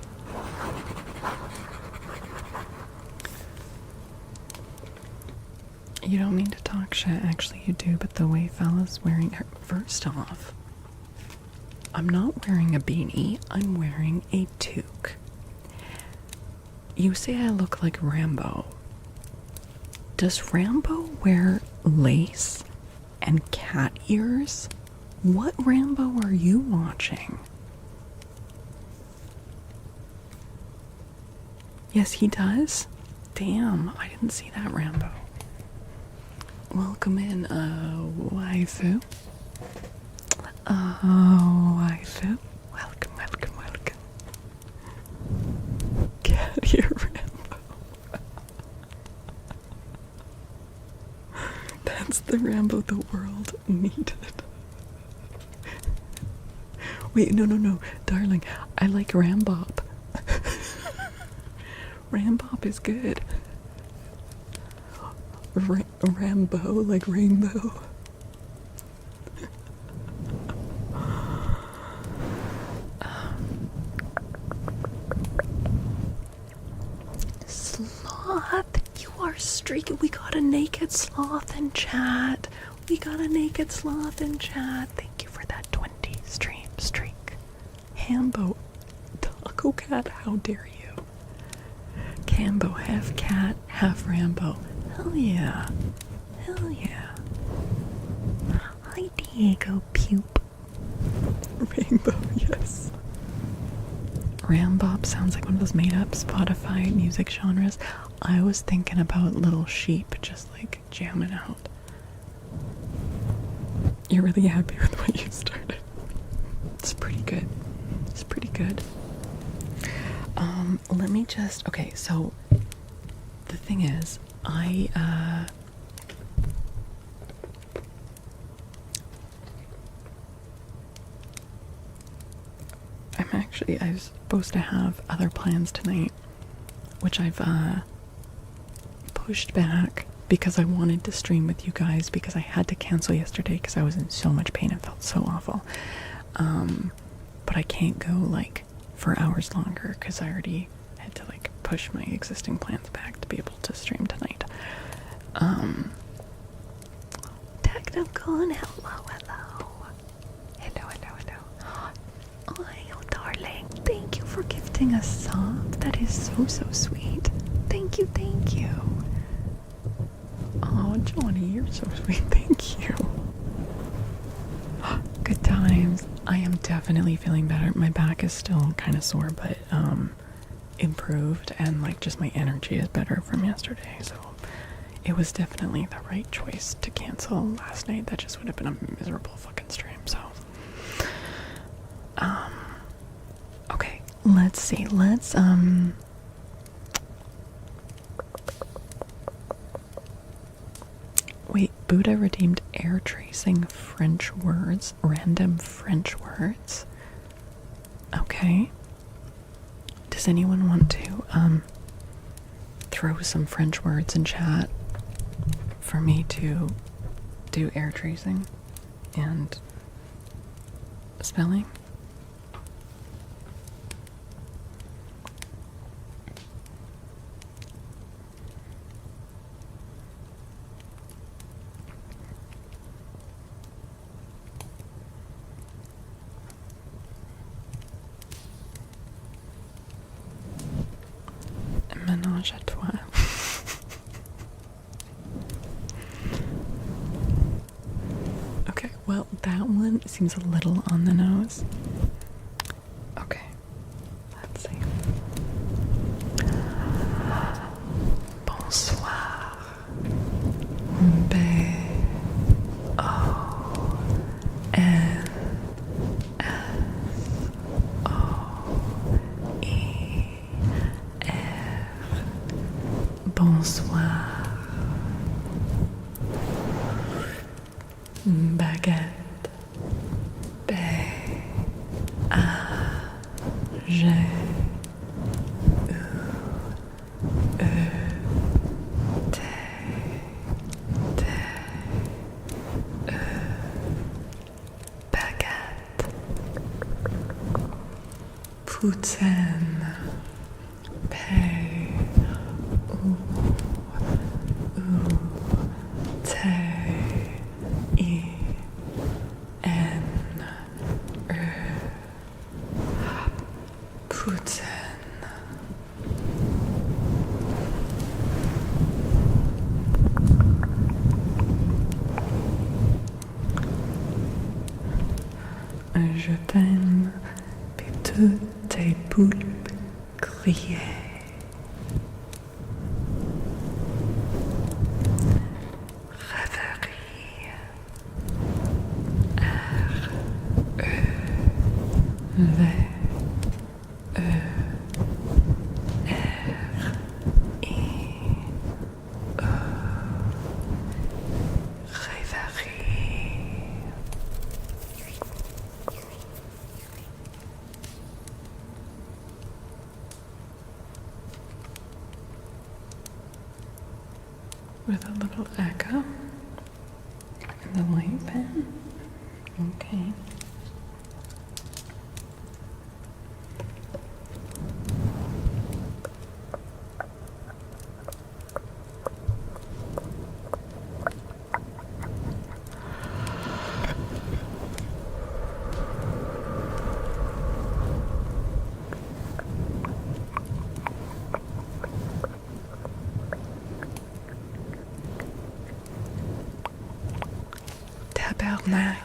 You don't mean to talk shit, actually you do, but the way Fala's wearing her, first off, I'm not wearing a beanie, I'm wearing a toque. You say I look like Rambo. Does Rambo wear lace and cat ears? What Rambo are you watching? Yes, he does? Damn, I didn't see that Rambo. Welcome in, waifu. Waifu. Welcome, welcome, welcome. Cat ear Rambo. That's the Rambo the world needed. Wait, no, darling. I like Rambop. Rambop is good. Rambo, like rainbow. Sloth, you are streaking. We got a naked sloth in chat. We got a naked sloth in chat. Thank you for that 20 stream streak. Hambo, Taco Cat, how dare you? Cambo, half cat, half Rambo. Hell yeah. Hell yeah. Hi, Diego Pupe. Rainbow, yes. Rambop sounds like one of those made-up Spotify music genres. I was thinking about Little Sheep just like jamming out. You're really happy with what you started. It's pretty good. It's pretty good. Let me just, okay, so the thing is, I'm I was supposed to have other plans tonight, which I've pushed back because I wanted to stream with you guys because I had to cancel yesterday because I was in so much pain and felt so awful. But I can't go like for hours longer because I already had to like push my existing plans back to be able to stream tonight. Technicon, hello. Oh, darling, thank you for gifting a sub. That is so sweet. Thank you. Oh, Shawnee, you're so sweet. Thank you. Good times. I am definitely feeling better. My back is still kind of sore, but improved, and like just my energy is better from yesterday. So it was definitely the right choice to cancel last night. That just would have been a miserable fucking stream. So okay, let's see. Let's wait, Buddha redeemed air tracing French words, random French words. Okay. Does anyone want to throw some French words in chat for me to do air tracing and spelling? Ménage à toi. Okay, well, that one seems a little on the nose. Okay, let's see. Bonsoir. Bonsoir. Baguette. Baguette. Poutine. Je t'aime, puis toutes tes poulpes criaient. Rêverie. With a little echo and the light pen. Okay. Tabernacle.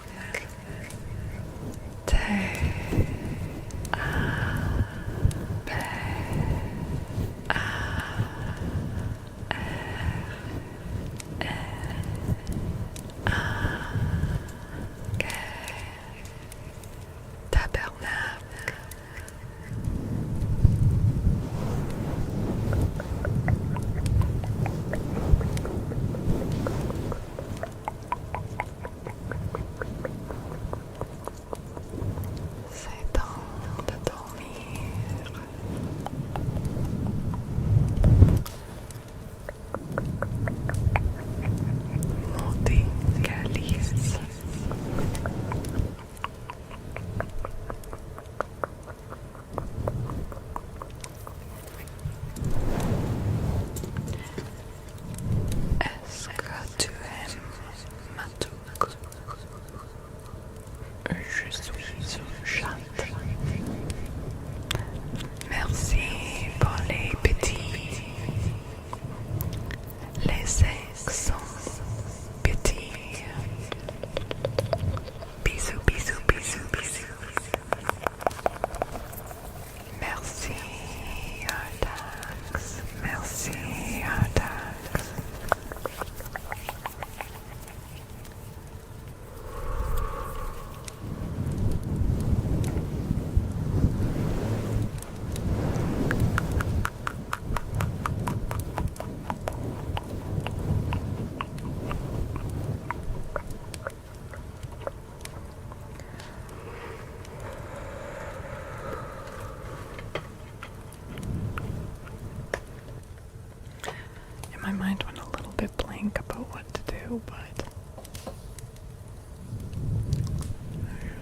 potato, but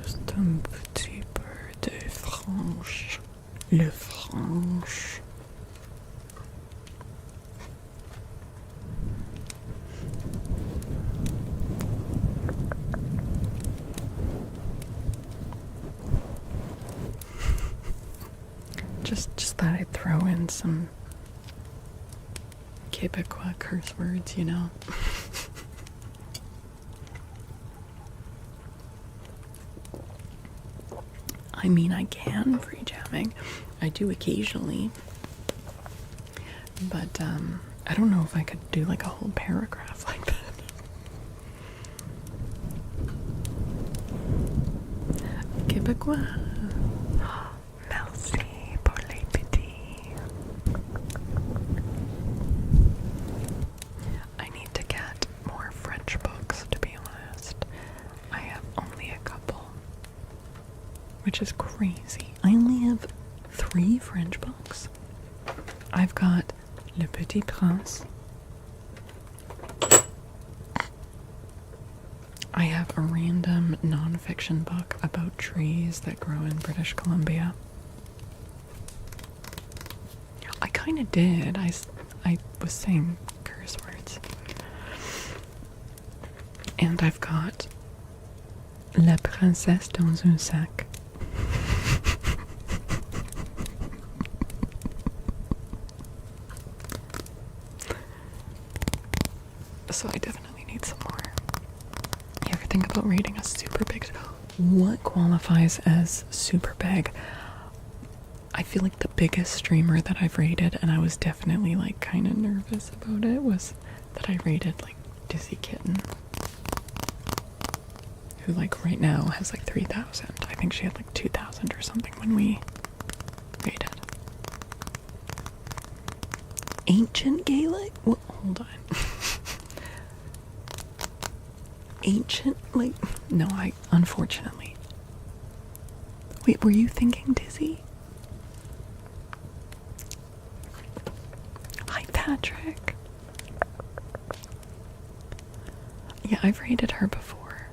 juste un petit peu de franche. Le franche. Just thought I'd throw in some Quebecois curse words, you know. I mean, I can free jamming. I do occasionally. But I don't know if I could do like a whole paragraph like that. Québécois. Merci pour les petits. I need to get more French books, to be honest. I have only a couple, which is crazy. I only have 3 French books. I've got Le Petit Prince. I have a random non-fiction book about trees that grow in British Columbia. I kind of did. I was saying curse words. And I've got La Princesse dans un sac. So I definitely need some more. You ever think about reading a super big? What qualifies as super big? I feel like the biggest streamer that I've rated, and I was definitely like kind of nervous about it, was that I rated like Dizzy Kitten, who like right now has like 3,000. I think she had like 2,000 or something when we rated. Ancient Gaelic? What? Hold on. Ancient, like, no, unfortunately. Wait, were you thinking Dizzy? Hi, Patrick. Yeah, I've rated her before.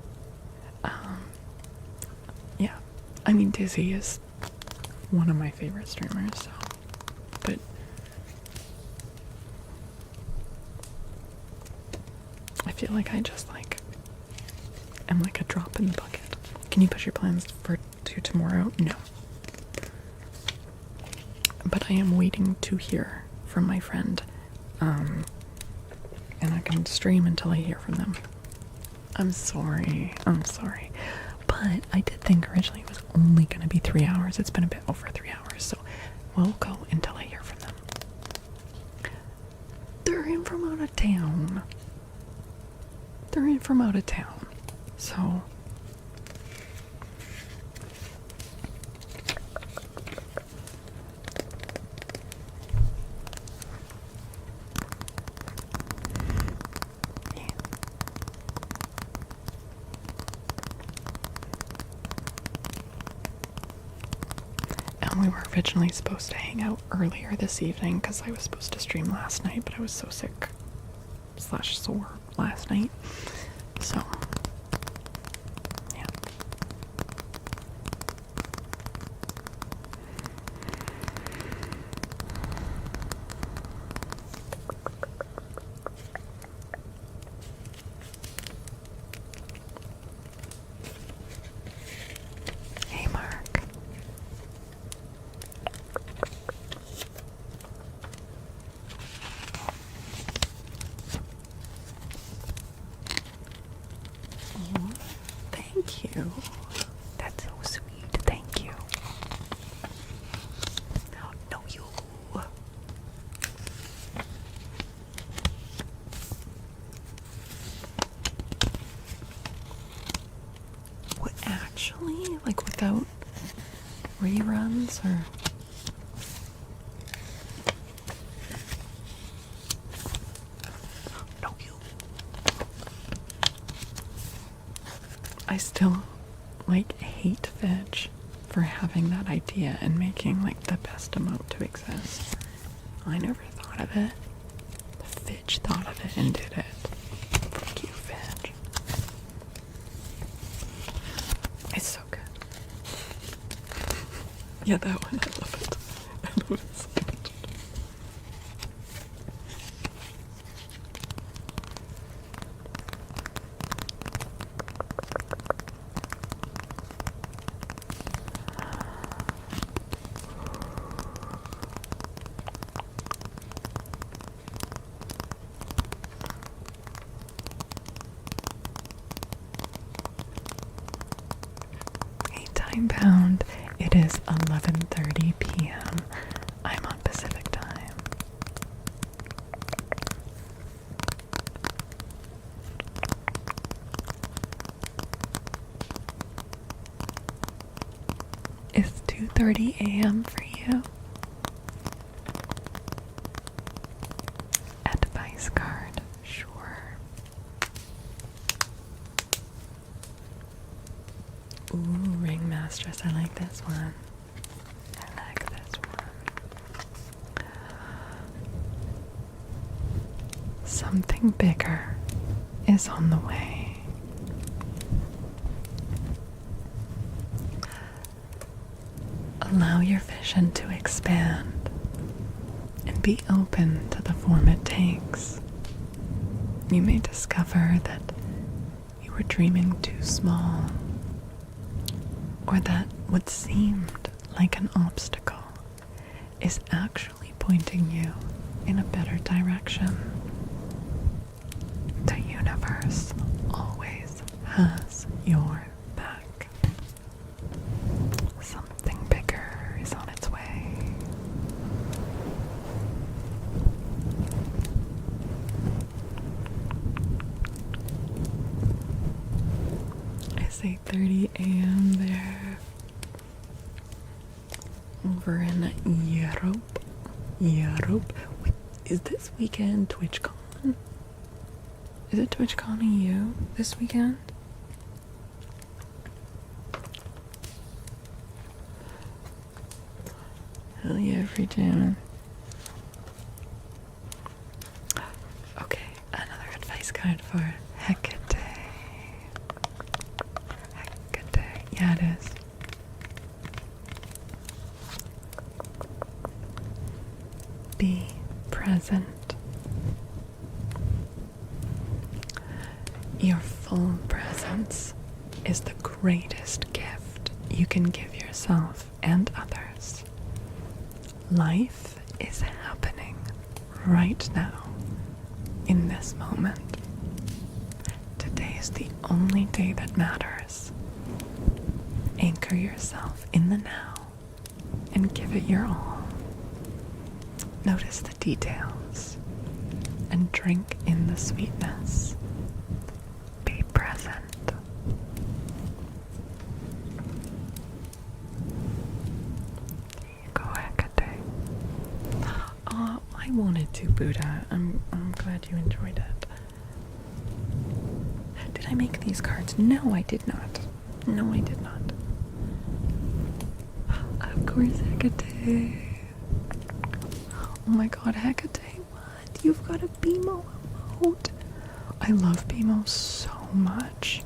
Yeah, I mean, Dizzy is one of my favorite streamers, so, but I feel like I just like am like a drop in the bucket. Can you push your plans to tomorrow? No. But I am waiting to hear from my friend. And I can stream until I hear from them. I'm sorry. But I did think originally it was only going to be 3 hours. It's been a bit over 3 hours, so we'll go until I hear from them. They're in from out of town. So yeah. And we were originally supposed to hang out earlier this evening because I was supposed to stream last night, but I was so sick / sore last night. So, yeah. Hey, Mark. Thank you. That's so sweet. Thank you. No, you. What, actually? Like without reruns or? No, you. I still like hate Fitch for having that idea and making like the best amount to exist. I never thought of it. Fitch thought of it and did it. Fuck you, Fitch. Yeah, that one. I love it. I love it so much. Hey, time bound. It is 11:30 p.m. I'm on Pacific time. It's 2:30 a.m. for you. Advice card, sure. Ooh, Ringmastress, I like this one. I like this one. Something bigger is on the way. Allow your vision to expand and be open to the form it takes. You may discover that you were dreaming too small, or that what seemed like an obstacle is actually pointing you in a better direction. The universe always has your back. Something bigger is on its way. It's 8:30 a.m. there. Over in Europe. Wait, is this weekend TwitchCon? Is it TwitchCon EU this weekend? Hell yeah, free jamming. Okay, another advice card for Hecate. Hecate. Yeah, it is. Be present. Your full presence is the greatest gift you can give yourself and others. Life is happening right now, in this moment. Today is the only day that matters. Anchor yourself in the now and give it your all. Notice the details and drink in the sweetness. Be present. There you go, Hecate. Oh, I wanted to, Buddha. I'm glad you enjoyed it. Did I make these cards? No, I did not. No, I did not. Of course, Hecate. Oh my god, Hecate, what? You've got a BMO emote. I love BMO so much.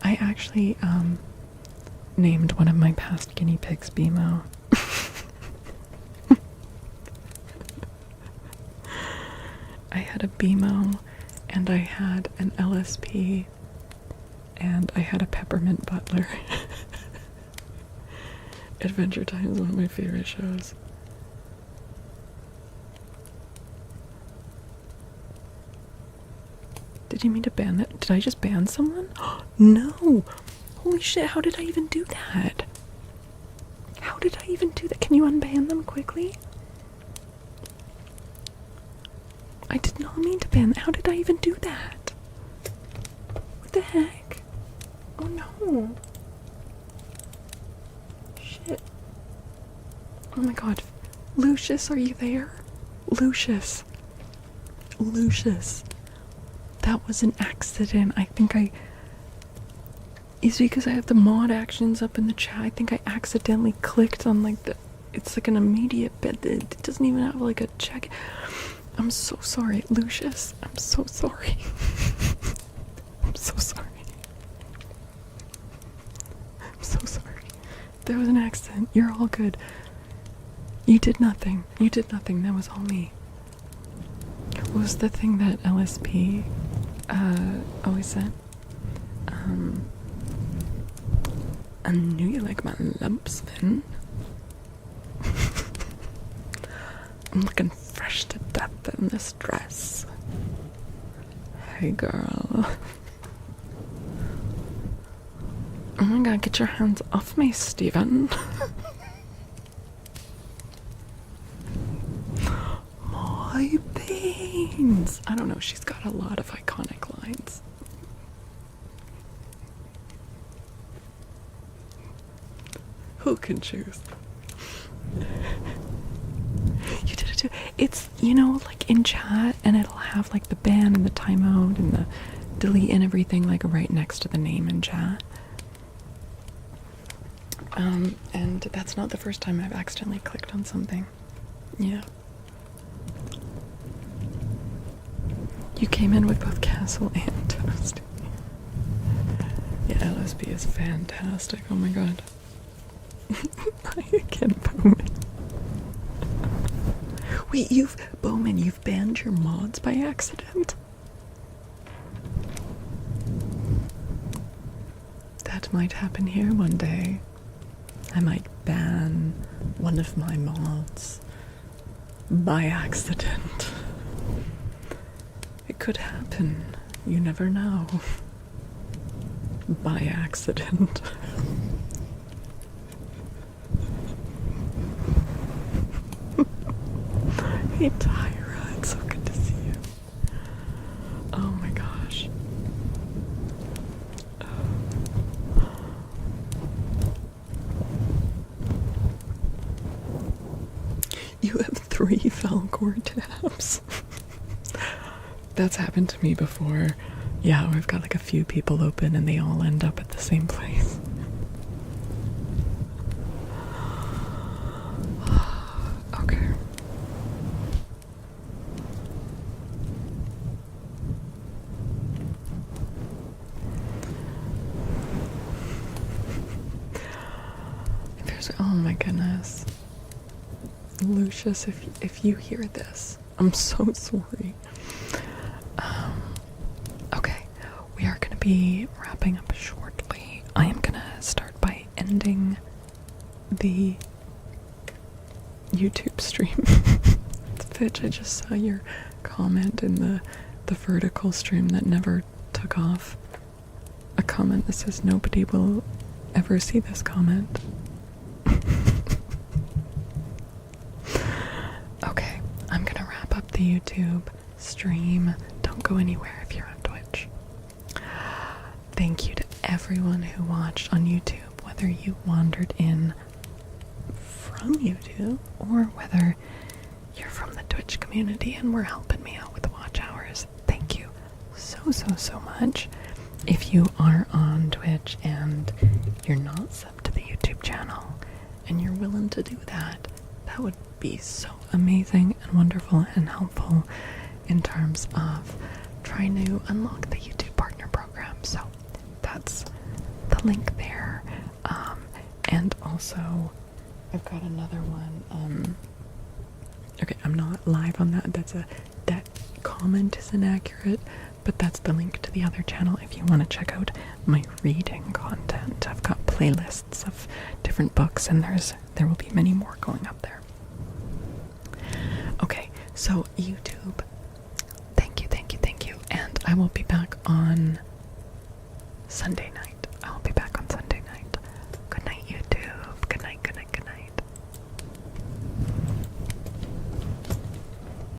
I actually named one of my past guinea pigs BMO. I had a BMO, and I had an LSP, and I had a peppermint butler. Adventure Time is one of my favorite shows. Did you mean to ban that? Did I just ban someone? No! Holy shit, how did I even do that? Can you unban them quickly? I did not mean to ban them. How did I even do that? What the heck? Oh no. Shit. Oh my god. Lucius, are you there? Lucius. That was an accident. It's because I have the mod actions up in the chat. I think I accidentally clicked on it's like an immediate bit. It doesn't even have like a check. I'm so sorry, Lucius. I'm so sorry. I'm so sorry. That was an accident. You're all good. You did nothing. You did nothing. That was all me. What was the thing that LSP always said? I knew you like my lumps, Finn. I'm looking fresh to death in this dress. Hey, girl. Oh my god, get your hands off me, Steven. My beans. I don't know, she's got a lot of iconic lines. Who can choose? You did it too. It's, you know, like in chat, and it'll have like the ban and the timeout and the delete and everything like right next to the name in chat. And that's not the first time I've accidentally clicked on something. Yeah. You came in with both Castle and Toast. Yeah, LSB is fantastic. Oh my god. I can't Bowman. Wait, you've banned your mods by accident? That might happen here one day. I might ban one of my mods by accident. It could happen. You never know. By accident. Hey Tyra, it's so good to see you. Oh my gosh. You have 3 Faolkor tabs. That's happened to me before. Yeah, we've got like a few people open and they all end up at the same place. Okay. Oh my goodness. Lucius, if you hear this, I'm so sorry. Okay, we are going to be wrapping up shortly. I am going to start by ending the YouTube stream. Fitch, I just saw your comment in the vertical stream that never took off. A comment that says nobody will ever see this comment. Okay, I'm gonna wrap up the YouTube stream. Don't go anywhere if you're on Twitch. Thank you to everyone who watched on YouTube, whether you wandered in from YouTube or whether you're from the Twitch community and were helping me out with the watch hours. Thank you so much. If you are on Twitch and you're not subbed to the YouTube channel and you're willing to do that, that would be so amazing and wonderful and helpful in terms of trying to unlock the YouTube partner program. So that's the link there. And also I've got another one. Okay, I'm not live on that. That comment is inaccurate, but that's the link to the other channel if you want to check out my reading content. I've got playlists of different books, and there will be many more going up there. Okay, so YouTube, thank you, and I will be back on Sunday